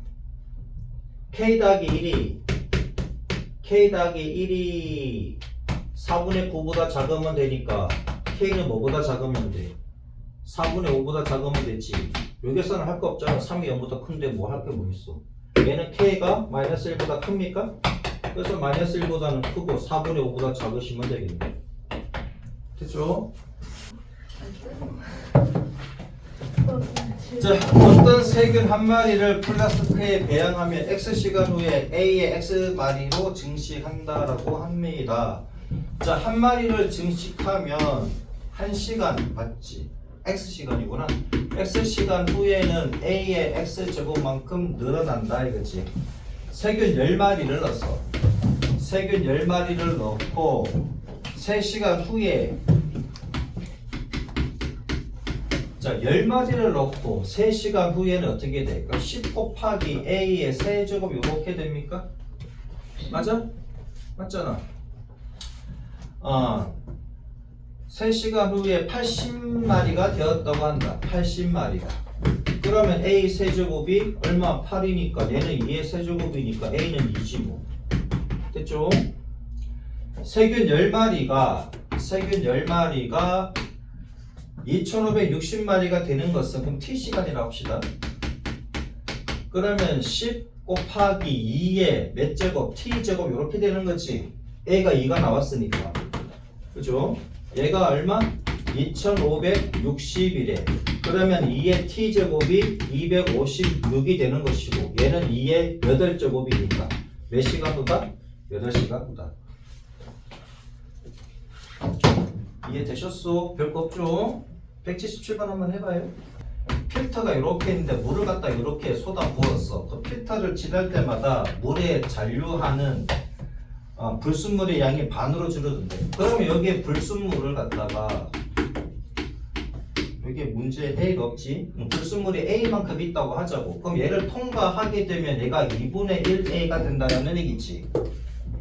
k 더하기 1이 4분의 9보다 작으면 되니까 k는 뭐보다 작으면 돼? 4분의 5보다 작으면 되지. 여기서는 할 거 없잖아. 3이 0보다 큰데 뭐 할 게 뭐 있어. 얘는 k가 마이너스 1보다 큽니까? 그래서 마이너스 1보다는 크고 4분의 5보다 작으시면 되겠네. 됐죠? 자, 어떤 세균 한 마리를 플라스크에 배양하면 X시간 후에 A의 X마리로 증식한다라고 합니다. 자, 한 마리를 증식하면 1시간 맞지? x시간이구나. x시간 후에는 a의 x제곱만큼 늘어난다 이거지. 세균 10마리를 넣었어. 세균 10마리를 넣고 3시간 후에 자 10마리를 넣고 3시간 후에는 어떻게 될까? 10 곱하기 a의 세제곱 이렇게 됩니까? 맞아? 맞잖아. 3시간 후에 80마리가 되었다고 한다. 80마리가. 그러면 A 세제곱이 얼마? 8이니까 얘는 2의 세제곱이니까 A는 2지 뭐. 됐죠? 세균 10마리가 2560마리가 되는 것은 그럼 T시간이라고 합시다. 그러면 10 곱하기 2의 몇 제곱? T제곱 이렇게 되는 거지. A가 2가 나왔으니까. 그죠? 얘가 얼마? 2561에 그러면 2의 t제곱이 256이 되는 것이고 얘는 2의 8제곱이니까 몇 시간 후다? 8시간 후다. 이해되셨어? 별거 없죠? 177번 한번 해봐요. 필터가 이렇게 있는데 물을 갖다 이렇게 쏟아 부었어. 그 필터를 지날 때마다 물에 잔류하는 불순물의 양이 반으로 줄어든대. 그러면 여기에 불순물을 갖다가 여기에 문제에 A가 없지? 불순물이 A만큼 있다고 하자고. 그럼 얘를 통과하게 되면 얘가 2분의 1A가 된다는 얘기지.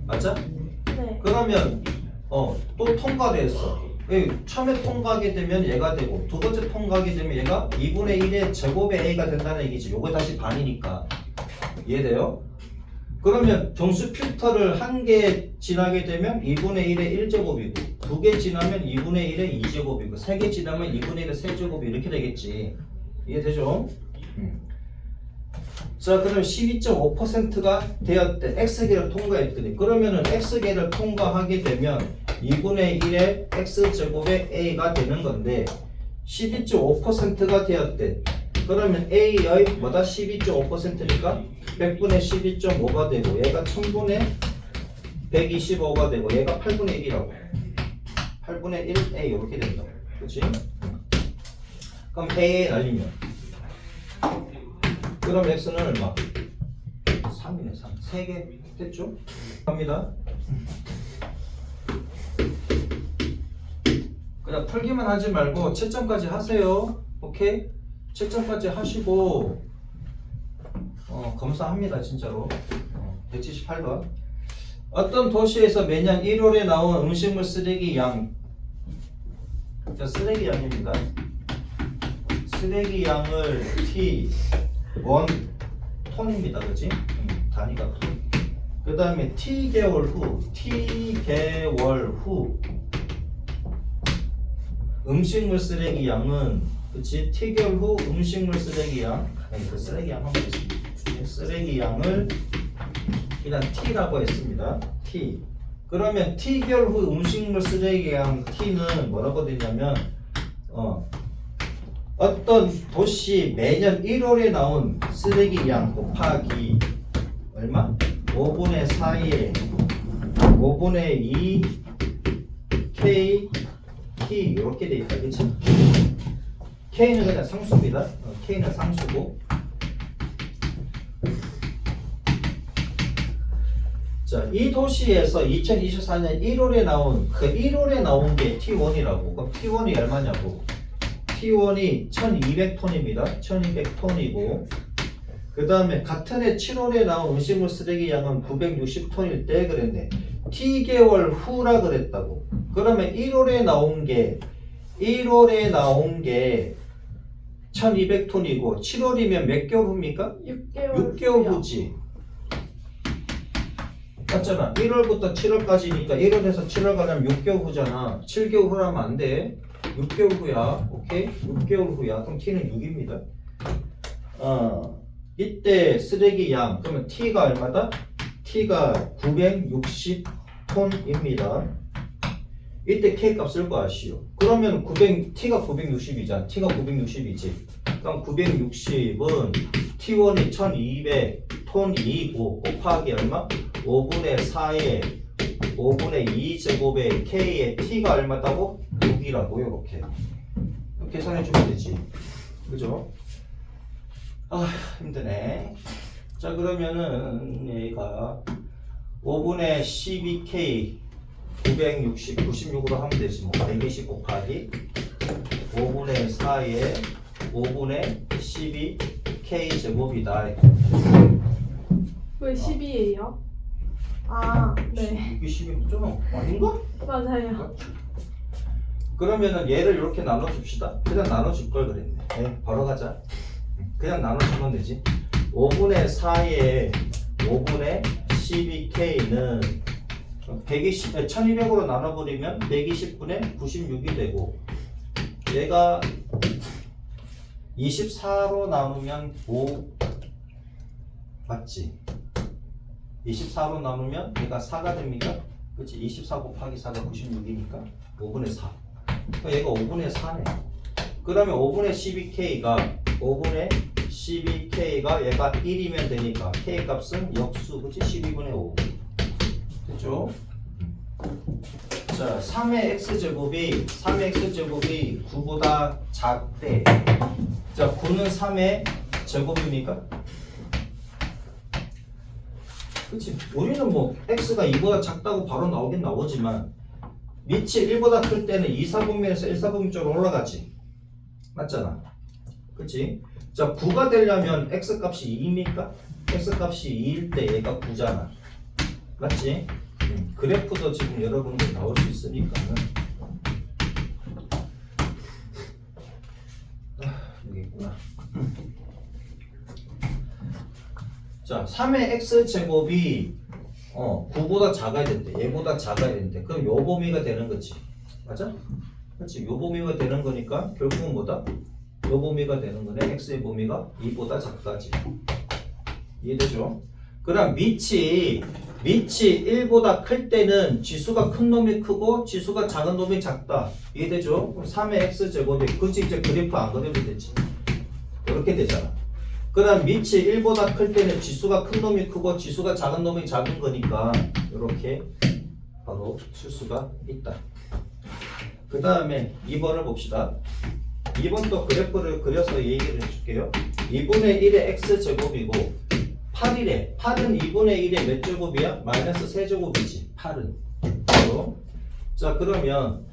맞아? 네. 그러면 또 통과를 했어. 처음에 통과하게 되면 얘가 되고 두 번째 통과하게 되면 얘가 2분의 1의 제곱의 A가 된다는 얘기지. 요거 다시 반이니까. 이해돼요? 그러면 정수 필터를 한 개 지나게 되면 2분의 1의 1제곱이고 두 개 지나면 2분의 1의 2제곱이고 세 개 지나면 2분의 1의 세제곱이 이렇게 되겠지. 이해되죠? 자 그럼 12.5%가 되었대. X계를 통과했더니 그러면은 X계를 통과하게 되면 2분의 1의 X제곱의 A가 되는 건데 12.5%가 되었대. 그러면 A의 뭐다? 12.5%니까 100분의 12.5가 되고 얘가 1000분의 125가 되고 얘가 8분의 1이라고. 8분의 1A 이렇게 된다고. 그치? 그럼 A에 날리면 그럼 X는 얼마? 3이네 3. 3개 됐죠? 갑니다. 그냥 풀기만 하지 말고 채점까지 하세요. 오케이? 채점까지 하시고 검사합니다 진짜로. 178번 어떤 도시에서 매년 1월에 나온 음식물 쓰레기 양 쓰레기 양입니다. 쓰레기 양을 T 1톤입니다. 그치? 단위가 톤. 그 다음에 T개월 후 음식물 쓰레기 양은 그치? T개월 후 음식물 쓰레기 양 그 쓰레기 양 한번 보겠습니다. 쓰레기 양을 일단 T라고 했습니다. T. 그러면 T개월 후 음식물 쓰레기 양 T는 뭐라고 되냐면 어떤 도시 매년 1월에 나온 쓰레기 양 곱하기 얼마? 5분의 4에 5분의 2 K T 이렇게 돼 있다. 그치? K는 그냥 상수입니다. K는 상수고 자, 이 도시에서 2024년 1월에 나온 그 1월에 나온 게 T1이라고. 그럼 T1이 얼마냐고. T1이 1200톤입니다. 1200톤이고 그 다음에 같은 해 7월에 나온 음식물 쓰레기 양은 960톤일 때 그랬네. T개월 후라 그랬다고. 그러면 1월에 나온 게 1200톤이고 7월이면 몇 개월 후입니까? 6개월 후지. 맞잖아. 1월부터 7월까지니까 1월에서 7월 가려면 6개월 후잖아. 7개월 후라면 안 돼. 6개월 후야. 오케이? 6개월 후야. 그럼 T는 6입니다. 이때 쓰레기 양 그러면 T가 얼마다? T가 960톤입니다. 이때 K 값 쓸 거 아시오. 그러면 T가 960이잖아. T가 960이지. 그럼 960은 T1이 1200톤이고 곱하기 얼마? 5분의 4에 5분의 2제곱에 K의 T가 얼마다고? 6이라고. 이렇게 계산해 주면 되지. 그죠? 아, 힘드네. 자, 그러면은 얘가 5분의 12K 96으로 하면 되지. 뭐 120 곱하기 5분의 4에 5분의 12K 제곱이다. 왜 12예요? 아, 네. 이게 12잖아. 아닌가? 맞아요. 그러면은 얘를 이렇게 나눠줍시다. 그냥 나눠줄 걸 그랬네. 네, 바로 가자. 그냥 나눠주면 되지. 5분의 4에 5분의 12K는 1200으로 나눠버리면 120분의 96이 되고, 얘가 24로 나누면 5 맞지? 24로 나누면 얘가 4가 됩니까? 그렇지? 24 곱하기 4가 96이니까 5분의 4. 그러니까 얘가 5분의 4네. 그러면 5분의 12K가 얘가 1이면 되니까 K 값은 역수, 그치? 12분의 5. 됐죠? 자, 3의 X제곱이 9보다 작대. 자, 9는 3의 제곱입니까? 그치? 우리는 뭐 X가 2보다 작다고 바로 나오긴 나오지만 밑이 1보다 클 때는 2, 4분면에서 1, 4분면 쪽으로 올라가지. 맞잖아. 그치? 자, 9가 되려면 X값이 2입니까? X값이 2일 때 얘가 9잖아. 맞지? 그래프도 지금 여러분들 나올 수 있으니까는. 여기 있구나. 자, 3의 X제곱이 9보다 작아야 된대. 얘보다 작아야 된대. 그럼 요 범위가 되는 거지. 맞아? 그렇지? 요 범위가 되는 거니까 결국은 뭐다? 요 범위가 되는 거네. X의 범위가 2보다 작다지. 이해되죠? 그럼 밑이 1보다 클 때는 지수가 큰 놈이 크고 지수가 작은 놈이 작다. 이해되죠? 그럼 3의 X제곱이 그치 이제 그래프 안 그려도 되지. 이렇게 되잖아. 그럼 밑이 1보다 클 때는 지수가 큰 놈이 크고 지수가 작은 놈이 작은 거니까 이렇게 바로 쓸 수가 있다. 그 다음에 2번을 봅시다. 2번도 그래프를 그려서 얘기를 해줄게요. 2분의 1의 X제곱이고 8이래. 8은 2분의 1의 몇 제곱이야? 마이너스 3제곱이지. 8은. 자, 그러면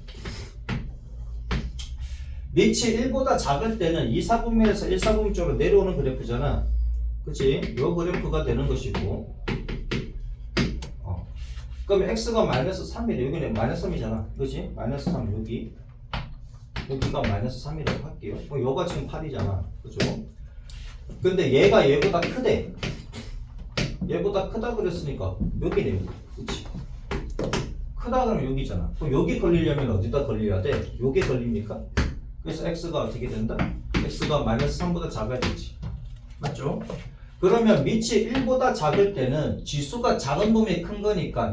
밑이 1보다 작을 때는 2, 4분면에서 1, 4분면 쪽으로 내려오는 그래프잖아. 그치? 요 그래프가 되는 것이고. 그러면 x가 마이너스 3이래. 여기는 마이너스 3이잖아. 그치? 마이너스 3, 여기가 마이너스 3이라고 할게요. 요가 지금 8이잖아. 그죠? 근데 얘가 얘보다 크대. 얘보다 크다 그랬으니까 여기네. 그치? 크다 그러면 여기잖아. 그럼 여기 걸리려면 어디다 걸려야 돼? 여기 걸립니까? 그래서 x가 어떻게 된다? x가 마이너스 3보다 작아야 되지. 맞죠? 그러면 밑이 1보다 작을 때는 지수가 작은 놈이 큰 거니까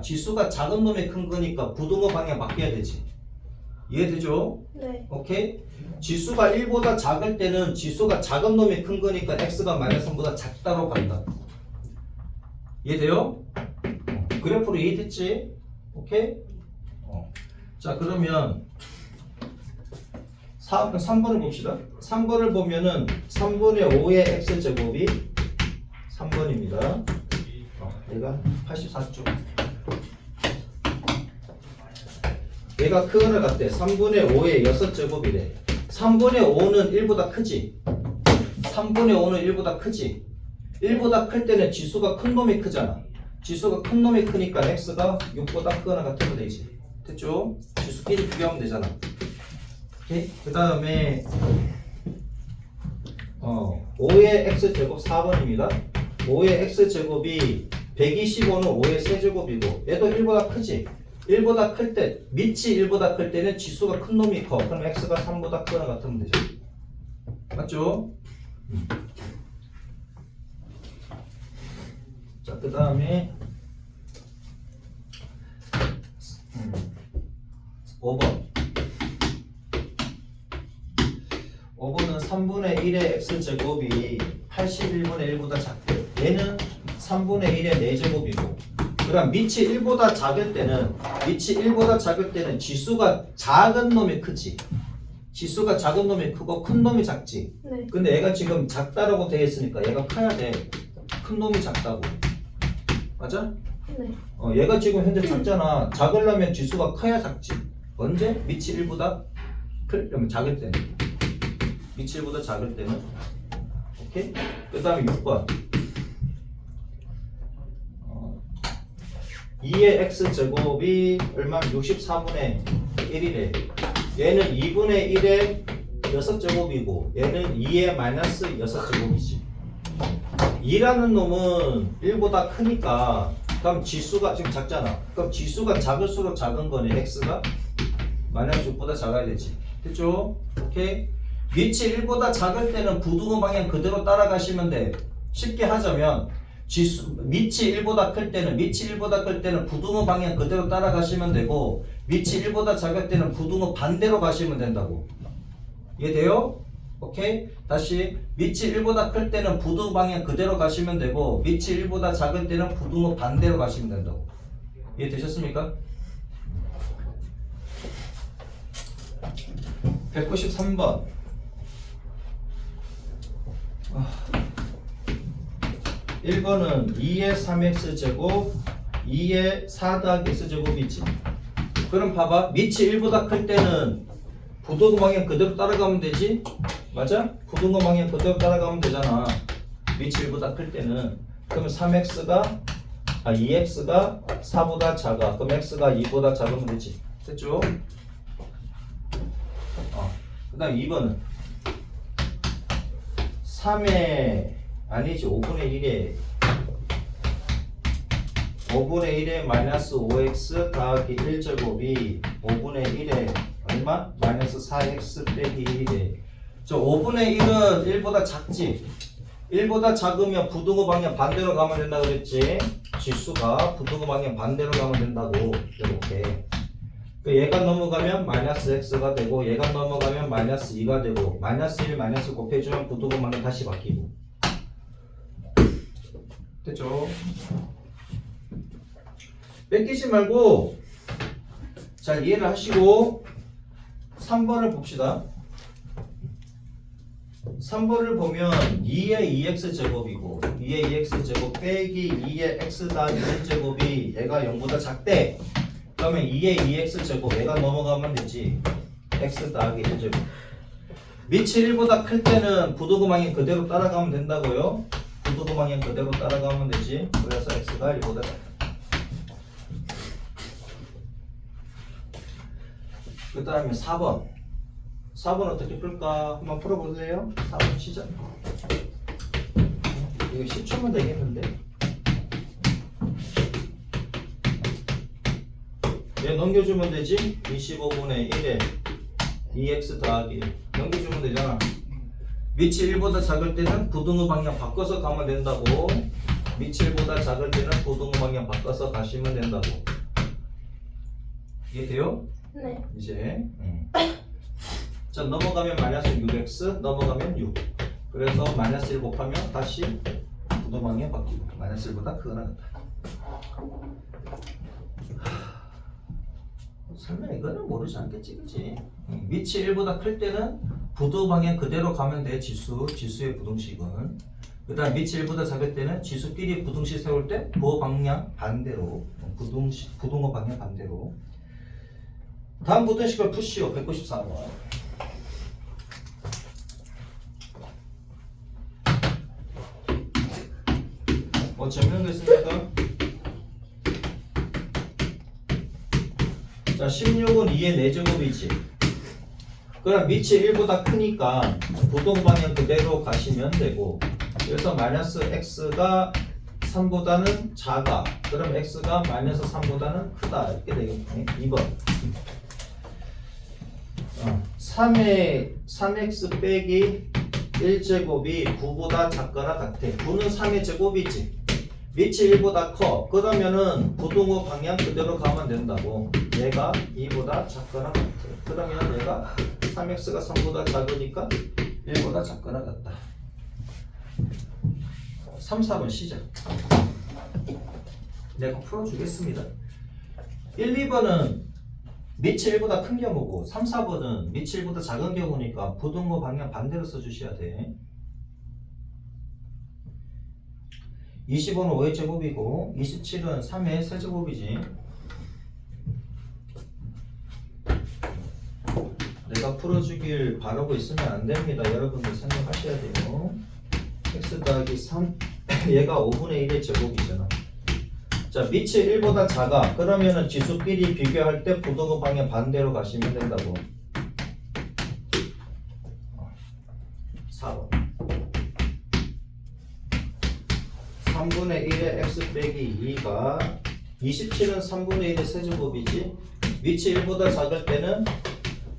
부등호 방향 바뀌어야 되지. 이해되죠? 네. 오케이? 지수가 1보다 작을 때는 지수가 작은 놈이 큰 거니까 x가 마이너스 3보다 작다로 간다. 이해돼요? 그래프로 이해됐지? 오케이? 자, 그러면 3번을 봅시다. 3번을 보면은 3분의 5의 x제곱이 3번입니다. 얘가 84쪽. 얘가 크거나 같대. 3분의 5의 6제곱이래. 3분의 5는 1보다 크지? 3분의 5는 1보다 크지? 1보다 클 때는 지수가 큰 놈이 크잖아. 지수가 큰 놈이 크니까 x가 6보다 크거나 같으면 되지. 됐죠? 지수끼리 비교하면 되잖아. 그 다음에 5의 x제곱 4번입니다. 5의 x제곱이 125는 5의 세제곱이고 얘도 1보다 크지? 1보다 클 때, 밑이 1보다 클 때는 지수가 큰 놈이 커. 그럼 x가 3보다 크거나 같으면 되죠. 맞죠? 자, 그 다음에 5번. 5번은 3분의 1의 x제곱이 81분의 1보다 작대. 얘는 3분의 1의 4제곱이고 그럼 밑이 1보다 작을 때는 지수가 작은 놈이 크지. 지수가 작은 놈이 크고 큰 놈이 작지. 네. 근데 얘가 지금 작다라고 되어 있으니까 얘가 커야 돼. 큰 놈이 작다고. 맞아? 네. 얘가 지금 현재 작잖아. 작으려면 지수가 커야 작지. 언제? 밑이 1보다 그러면 작을 때는. 밑이 1보다 작을 때는. 오케이? 그 다음에 6번. 2의 x제곱이 얼마? 64분의 1이래. 얘는 2분의 1의 6제곱이고 얘는 2의 마이너스 6제곱이지. 2라는 놈은 1보다 크니까 그럼 지수가 지금 작잖아. 그럼 지수가 작을수록 작은 거네. x가 마이너스 6보다 작아야 되지. 됐죠? 오케이? 밑이 1보다 작을 때는 부등호 방향 그대로 따라가시면 돼. 쉽게 하자면 지수 밑이 1보다 클 때는 부등호 방향 그대로 따라가시면 되고 밑이 1보다 작을 때는 부등호 반대로 가시면 된다고. 이해돼요? 오케이? 다시 밑이 1보다 클 때는 부등호 방향 그대로 가시면 되고 밑이 1보다 작을 때는 부등호 반대로 가시면 된다고. 이해되셨습니까? 193번. 1번은 2의 3x제곱 2의 4 더하기 x제곱이지. 그럼 봐봐. 밑이 1보다 클 때는 부등호 방향 그대로 따라가면 되지? 맞아? 부등호 방향 그대로 따라가면 되잖아. 밑이 1보다 클 때는. 그러면 2x가 4보다 작아. 그럼 x가 2보다 작으면 되지. 됐죠? 그 다음 2번은 3의 아니지 5분의 1에 마이너스 5x 더하기 1제곱이 5분의 1에 얼마? 마이너스 4x 빼기 1이래. 저 5분의 1은 1보다 작지? 1보다 작으면 부등호 방향 반대로 가면 된다고 그랬지? 지수가 부등호 방향 반대로 가면 된다고. 이렇게. 얘가 넘어가면 마이너스 x가 되고 얘가 넘어가면 마이너스 2가 되고 마이너스 1 마이너스 곱해주면 부등호 방향 다시 바뀌고. 됐죠? 뺏기지 말고 잘 이해를 하시고 3번을 봅시다. 3번을 보면 2의 2x제곱이고 2의 2x제곱 빼기 2의 x 더하기 1제곱이 얘가 0보다 작대. 그러면 2의 2x제곱 얘가 넘어가면 되지. x 더하기 1제곱. 밑이 1보다 클 때는 부등호 방향 그대로 따라가면 된다고요. 부등호 방향 그대로 따라가면 되지. 그래서 x가 1보다 작다. 그 다음에 4번. 4번 어떻게 풀까? 한번 풀어볼래요? 4번 시작. 이거 10초면 되겠는데. 얘 넘겨주면 되지? 25분의 1에 2x 더하기 1 넘겨주면 되잖아. 밑이 1보다 작을 때는 부등호 방향 바꿔서 가면 된다고. 밑이 1보다 작을 때는 부등호 방향 바꿔서 가시면 된다고. 이해돼요? 네. 이제 자 넘어가면 마이너스 6x 넘어가면 6. 그래서 마이너스 1 곱하면 다시 부등호 방향 바뀌고 마이너스 1보다 크거나 같다. 설마 이거는 모르지 않겠지, 그치? 밑이 1보다 클 때는 부등호 방향 그대로 가면 돼. 지수의 부등식은. 그 다음 밑이 1보다 작을 때는 지수끼리 부등식 세울 때 부호 방향 반대로 부등호 방향 반대로. 다음 부등식을 푸시오. 194번. 뭐 재밌는 거 있습니까? 자, 16은 2의 4제곱이지. 그럼 밑이 1보다 크니까 부등호 방향 그대로 가시면 되고, 그래서 마이너스 x가 3보다는 작아. 그럼 x가 마이너스 3보다는 크다. 이렇게 되겠네. 2번. 3x 빼기 1제곱이 9보다 작거나 같아. 9는 3의 제곱이지. 밑이 1보다 커. 그러면은 부등호 방향 그대로 가면 된다고. 얘가 2보다 작거나 같아. 그러면 얘가 3x가 3보다 작으니까 1보다 작거나 같다. 3, 4번 시작. 내가 풀어주겠습니다. 1, 2번은 밑이 1보다 큰 경우고 3, 4번은 밑이 1보다 작은 경우니까 부등호 방향 반대로 써주셔야 돼. 25는 5의 제곱이고 27은 3의 세제곱이지. 내가 풀어주길 바라고 있으면 안 됩니다. 여러분들 생각하셔야 돼요. x 더하기 3 얘가 5분의 1의 제곱이잖아. 자, 밑이 1보다 작아. 그러면은 지수끼리 비교할 때 부등호 방향 반대로 가시면 된다고. 4번 3분의 1의 x 빼기 2가 27은 3분의 1의 세제곱이지. 밑이 1보다 작을 때는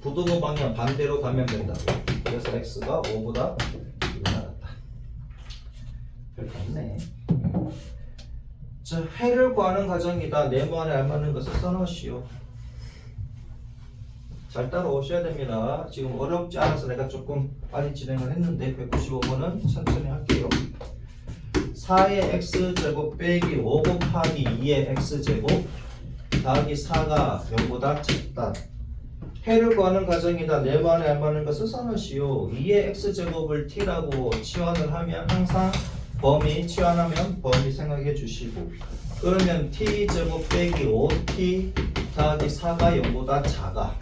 부등호 방향 반대로 가면 된다고. 그래서 x가 5보다 2가 작다. 별거 없네. 자, 해를 구하는 과정이다. 네모안에 알맞는 것을 써놓으시오. 잘 따라오셔야 됩니다. 지금 어렵지 않아서 내가 조금 빨리 진행을 했는데 195번은 천천히 할게요. 4의 x제곱 빼기 5 곱하기 2의 x제곱 더하기 4가 0보다 작다. 해를 구하는 과정이다. 네모안에 알맞는 것을 써놓으시오. 2의 x제곱을 t라고 치환을 하면 항상 범위 치환하면 범위 생각해 주시고, 그러면 t제곱 빼기 5t 더하기 4가 0보다 작아.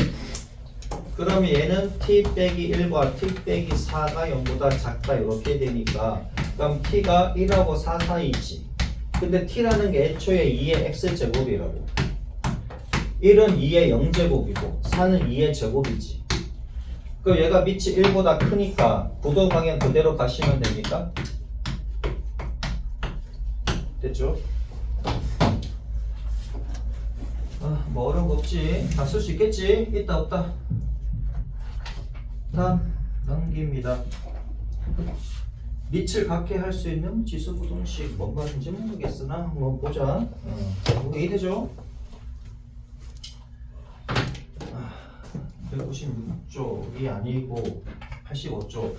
그러면 얘는 t 빼기 1과 t 빼기 4가 0보다 작다 이렇게 되니까, 그럼 t가 1하고 4 사이지. 근데 t라는 게 애초에 2의 x제곱이라고. 1은 2의 0제곱이고 4는 2의 제곱이지. 그럼 얘가 밑이 1보다 크니까 부도 방향 그대로 가시면 됩니까? 됐죠? 뭐 어려운 거 없지? 다 쓸 수 있겠지? 있다 없다? 다음 넘깁니다. 밑을 갖게 할 수 있는 지수부등식 뭔 말인지 모르겠으나 한번 보자. 이게 되죠? 196쪽이 아니고 85쪽.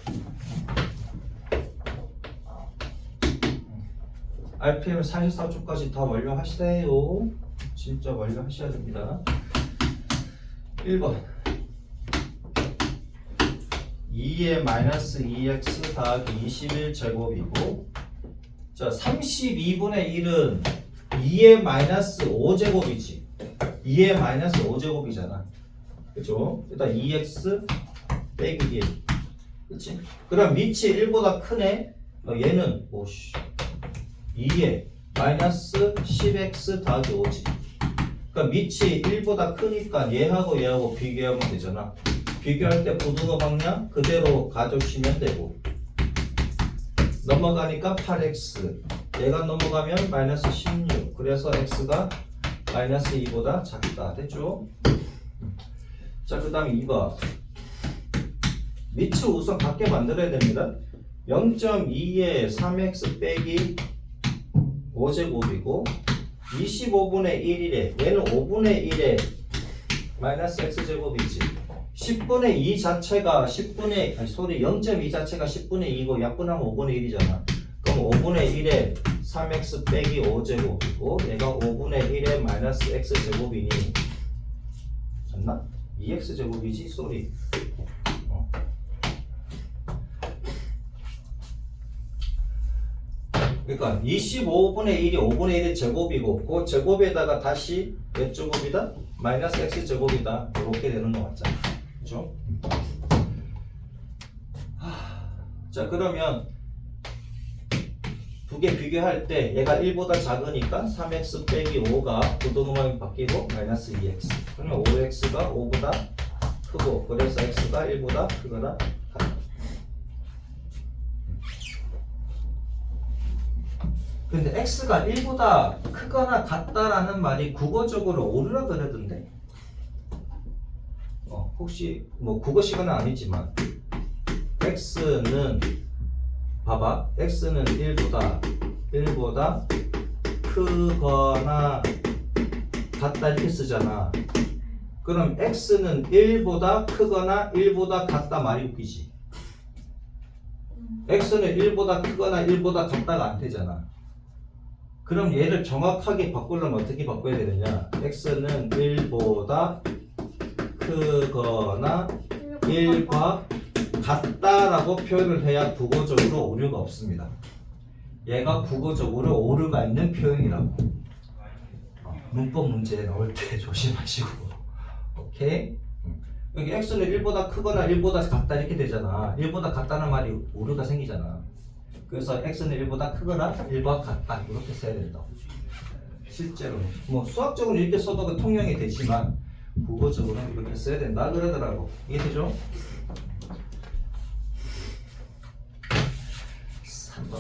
RPM 44쪽까지 다 완료하세요. 진짜 완료하셔야 됩니다. 1번 2의 마이너스 2x 더하기 21제곱이고, 자 32분의 1은 2의 마이너스 5제곱이지. 2의 마이너스 5제곱이잖아. 그쵸? 일단 2x 빼기 1. 그치? 그럼 밑이 1보다 크네? 얘는 2의 마이너스 10x 더하기 5지. 그러니까 밑이 1보다 크니까 얘하고 얘하고 비교하면 되잖아. 비교할 때 부등호 방향 그대로 가져오시면 되고, 넘어가니까 8x, 얘가 넘어가면 마이너스 16. 그래서 x가 마이너스 2보다 작다. 됐죠? 자, 그 다음에 2번 밑을 우선 같게 만들어야 됩니다. 0.2에 3x 빼기 5제곱이고 25분의 1이래. 얘는 5분의 1에 마이너스 x제곱이지. 10분의 2 자체가 0.2 자체가 10분의 2고 약분하면 5분의 1이잖아. 그럼 5분의 1에 3x 빼기 5제곱이고 얘가 5분의 1에 마이너스 x제곱이니 맞나? 2x제곱이지? 쏘리. 그러니까 25분의 1이 5분의 1의 제곱이고 그 제곱에다가 다시 몇 제곱이다? 마이너스 x제곱이다. 이렇게 되는 거 맞잖아. 그렇죠? 자, 그러면 두 개 비교할 때 얘가 1보다 작으니까 3x 빼기 5가 부등호방이 바뀌고 마이너스 2x. 그러면 5x가 5보다 크고 그래서 x가 1보다 크거나 같다. 근데 x가 1보다 크거나 같다라는 말이 국어적으로 옳으라 그러던데. 혹시 뭐 국어식은 아니지만 x는 봐봐. x는 1보다 크거나 같다 이렇게 쓰잖아. 그럼 x는 1보다 크거나 1보다 같다 말이 웃기지. x는 1보다 크거나 1보다 같다가 안 되잖아. 그럼 얘를 정확하게 바꾸려면 어떻게 바꿔야 되느냐? x는 1보다 크거나 1과 같다라고 표현을 해야 국어적으로 오류가 없습니다. 얘가 국어적으로 오류가 있는 표현이라고. 문법 문제 나올 때 조심하시고. 오케이? 여기 x는 1보다 크거나 1보다 같다 이렇게 되잖아. 1보다 같다는 말이 오류가 생기잖아. 그래서 x는 1보다 크거나 1과 같다 이렇게 써야 된다. 실제로 뭐 수학적으로 이렇게 써도 그 통용이 되지만 국어적으로는 이렇게 써야 된다 그러더라고. 이해되죠? 3번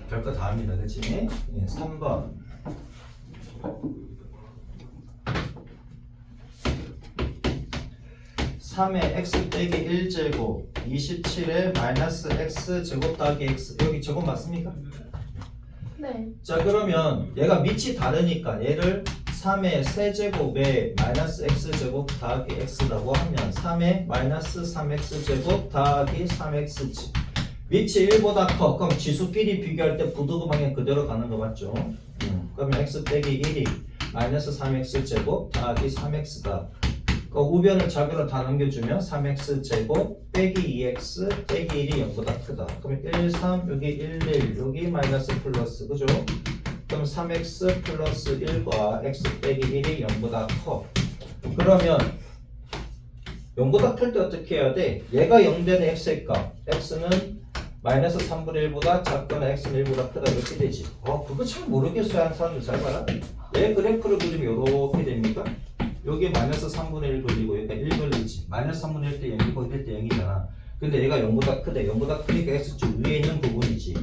별거 다 합니다. 그치? 예, 3번 3의 x 빼기 1제곱 27의 마이너스 x 제곱 더하기 x 여기 제곱 맞습니까? 네. 자 그러면 얘가 밑이 다르니까 얘를 3의 세제곱에 마이너스 x제곱 더하기 x라고 하면 3의 마이너스 3x 제곱 더하기 3x지 밑이 1보다 커 그럼 지수끼리 비교할 때 부등호 방향 그대로 가는 거 맞죠? 그러면 x 빼기 1이 마이너스 3x 제곱 더하기 3x다 그 우변을 좌변을 다 넘겨주면 3x 제곱 빼기 2x 빼기 1이 0보다 크다. 그러면 1, 3 여기 1, 1 여기 마이너스 플러스 그죠? 그럼 3x 플러스 1과 x 빼기 1이 0보다 커. 그러면 0보다 클 때 어떻게 해야 돼? 얘가 0 되는 x의 값 x는 마이너스 3분의 1보다 작거나 x는 1보다 크다 이렇게 되지. 그거 참 모르겠어요 하는 사람들 잘 봐라. 얘 그래프를 그리면 이렇게 됩니까? 여기 마이너스 3분의 1 걸리고 여기가 1 걸리지. 마이너스 3분의 1 때 0이고 1 때 0이잖아. 근데 얘가 0보다 크대. 0보다 크니까 x축 위에 있는 부분이지.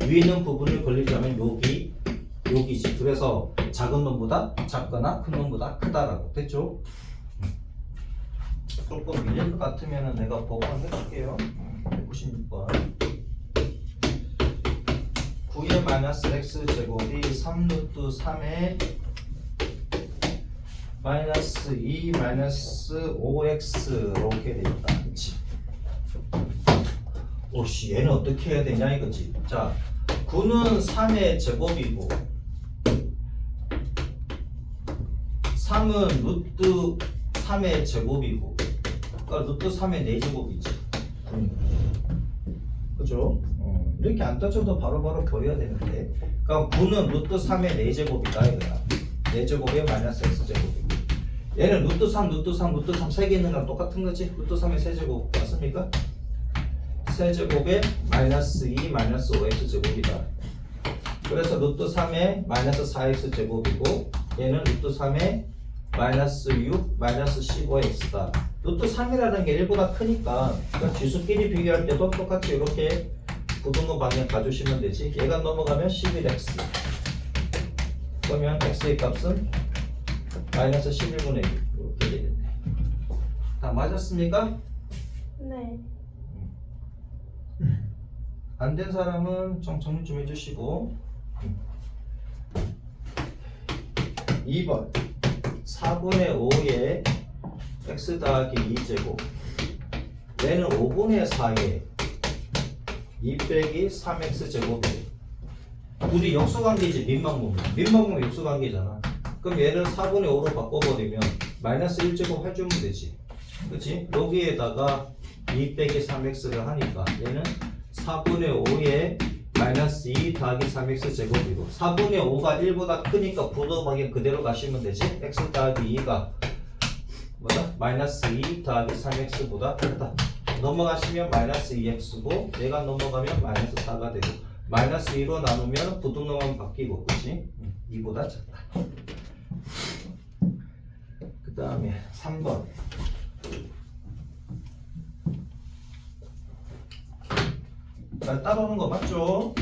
위에 있는 부분을 걸리자면 여기지. 그래서 작은 놈보다 작거나 큰 놈보다 크다라고. 됐죠? 조금 밀릴 것 같으면 내가 보강을 해볼게요. 196번 9의 마이너스 x 제곱이 3루트 3의 마이너스 2 마이너스 5x 이렇게 되었다. 그치? 오씨 얘는 어떻게 해야 되냐 이거지. 자 9는 3의 제곱이고 3은 루트 3의 제곱이고 그러니까 루트 3의 4제곱이지. 그죠? 이렇게 안 따져도 바로바로 보여야 되는데 그럼 9는 루트 3의 4제곱이다 이거야. 4제곱에 마이너스 x제곱이고 얘는 루트 3, 루트 3, 루트 3 세 개 있는 거랑 똑같은 거지? 루트 3의 세제곱 맞습니까? 세제곱에 마이너스 2, 마이너스 5x제곱이다. 그래서 루트 3의 마이너스 4x제곱이고 얘는 루트 3의 마이너스 6, 마이너스 15x다. 루트 3이라는 게 1보다 크니까 그러니까 지수끼리 비교할 때도 똑같이 이렇게 부등호 방향 가주시면 되지. 얘가 넘어가면 11x 그러면 x의 값은 마이너스 11분의 1 이렇게 되겠네. 다 맞았습니까? 네. 안 된 사람은 좀 정리 좀 해주시고 2번 4분의 5에 x 더하기 2제곱 얘는 5분의 4에 2 빼기 3x 제곱이에요. 둘이 역수관계지. 민망보면 역수관계잖아. 그럼 얘는 4분의 5로 바꿔버리면 마이너스 1제곱 해주면 되지. 그치? 여기에다가 2 빼기 3x를 하니까 얘는 4분의 5에 마이너스 2 더하기 3x 제곱이고 4분의 5가 1보다 크니까 부등호방향 그대로 가시면 되지. x 더하기 2가 뭐다? 마이너스 2 더하기 3x보다 크다. 넘어가시면 마이너스 2x고 얘가 넘어가면 마이너스 4가 되고 마이너스 2로 나누면 부등호만 바뀌고 그치? 2보다 작다. 그 다음에 3번 따라오는 거 맞죠?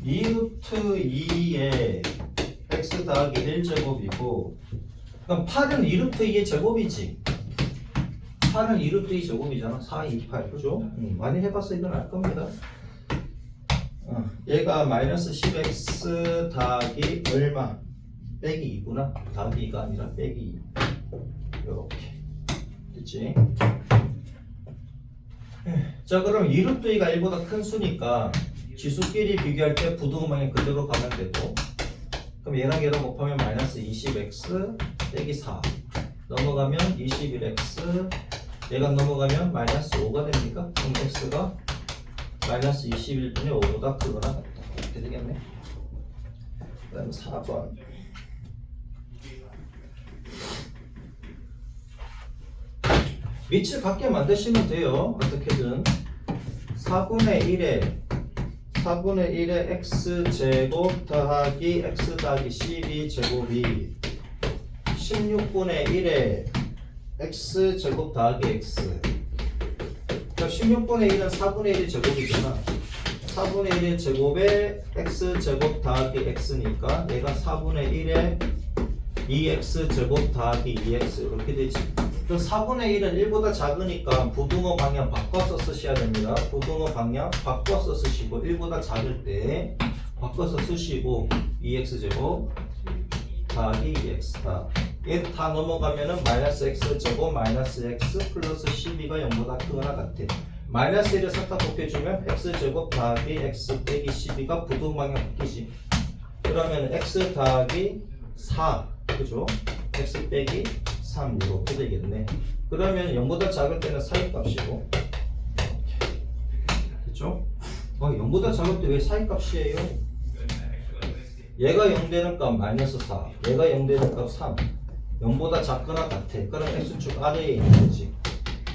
2루트 2의 x 더하기 1제곱이고 그럼 8은 2루트 2의 제곱이지. 8은 2루트 2 제곱이잖아. 4, 2, 8 그죠? 많이 해봤어. 이건 알 겁니다. 얘가 마이너스 10x 더하기 얼마? 빼기 2구나. 더하기 2가 아니라 빼기 2 요렇게 됐지? 자 그럼 2루트 2가 1보다 큰 수니까 지수끼리 비교할 때 부등호방향 그대로 가면 되고 그럼 얘랑 얘랑 곱하면 마이너스 20x 빼기 4 넘어가면 21x, 얘가 넘어가면 마이너스 5가 됩니까? 그럼 x가 마이너스 21분의 5보다 크거나 같다. 이렇게 되겠네. 그 다음에 4번. 밑을 같게 만드시면 돼요. 어떻게든. 4분의 1의 x제곱 더하기 x 더하기 12제곱이 16분의 1의 x제곱 더하기 x. 그러니까 16분의 1은 4분의 1의 제곱이잖아. 4분의 1의 제곱에 x제곱 더하기 x니까 얘가 4분의 1의 2x제곱 더하기 2x 이렇게 되지. 그럼 4분의 1은 1보다 작으니까 부등호 방향 바꿔서 쓰셔야 됩니다. 부등호 방향 바꿔서 쓰시고 1보다 작을 때 바꿔서 쓰시고 2x제곱 더하기 2x다. 얘 다 넘어가면은 마이너스 x제곱 마이너스 x 플러스 12가 0보다 크거나 같아. 마이너스 1을 싹 다 곱해주면 x제곱 더하기 x 빼기 12가 부등호 방향 바뀌지. 그러면 x 더하기 4 그죠? x 빼기 3 이렇게 되겠네. 그러면 0보다 작을 때는 사이값이고, 그렇죠? 0보다 작을 때 왜 사이값이에요? 얘가 0 되는 값 마이너스 4, 얘가 0 되는 값 3. 0보다 작거나 같아. 그럼 x축 아래에 있는 거지.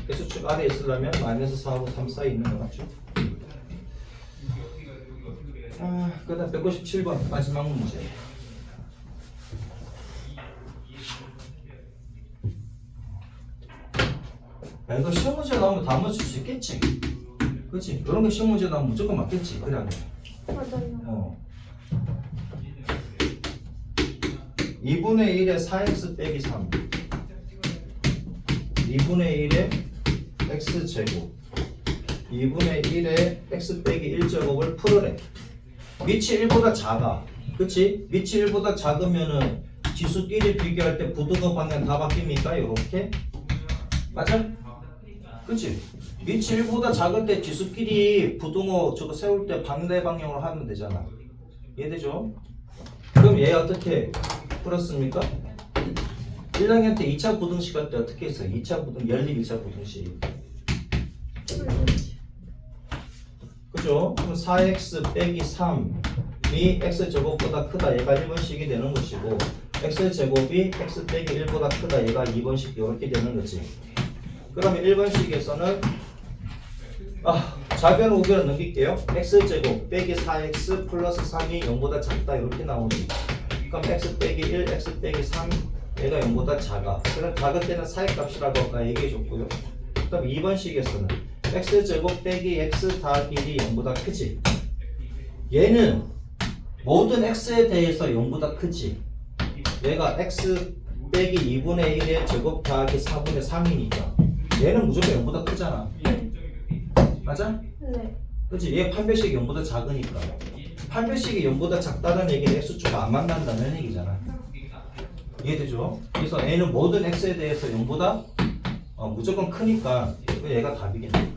x축 아래에 있으려면 마이너스 4하고 3 사이에 있는 거 맞죠? 그 다음 197번 마지막 문제. 이거 시험 문제 나오면 다 맞출 수 있겠지? 그치? 그런 게 시험 문제 나오면 무조건 맞겠지? 그래 안 돼? 맞아요. 2분의 1에 4x 빼기 3 2분의 1에 x제곱 2분의 1에 x 빼기 1제곱을 풀으래. 밑이 1보다 작아. 그치? 밑이 1보다 작으면은 지수끼리 비교할 때 부등호 방향 다 바뀝니까? 요렇게? 맞아? 그치? 밑이 1보다 작을 때 지수끼리 부등호 저거 세울 때 반대 방향으로 하면 되잖아. 이해되죠? 그럼 얘 어떻게 풀었습니까? 1학년 때 2차 부등식 할 때 어떻게 했어요? 2차 부등, 연립 2차 부등식. 그죠? 그럼 4x 빼기 3이 x제곱보다 크다. 얘가 1번씩이 되는 것이고 x제곱이 x 빼기 1보다 크다. 얘가 2번씩 이렇게 되는 거지. 그러면 1번식에서는 좌변 우변을 넘길게요. x제곱 빼기 4x 플러스 3이 0보다 작다 이렇게 나오지. 그럼 x 빼기 1, x 빼기 3 얘가 0보다 작아. 그럼 작을 때는 사이값이라고 아까 얘기해줬고요. 그럼 2번식에서는 x제곱 빼기 x 더하기 1이 0보다 크지. 얘는 모든 x에 대해서 0보다 크지. 얘가 x 빼기 2분의 1의 제곱 더하기 4분의 3이니까 얘는 무조건 0보다 크잖아. 맞아? 네. 그치? 얘 판별식이 0보다 작으니까. 판별식이 0보다 작다는 얘기는 x축과 안 만난다는 얘기잖아. 이해되죠? 그래서 얘는 모든 x에 대해서 0보다 무조건 크니까 얘가 답이겠네.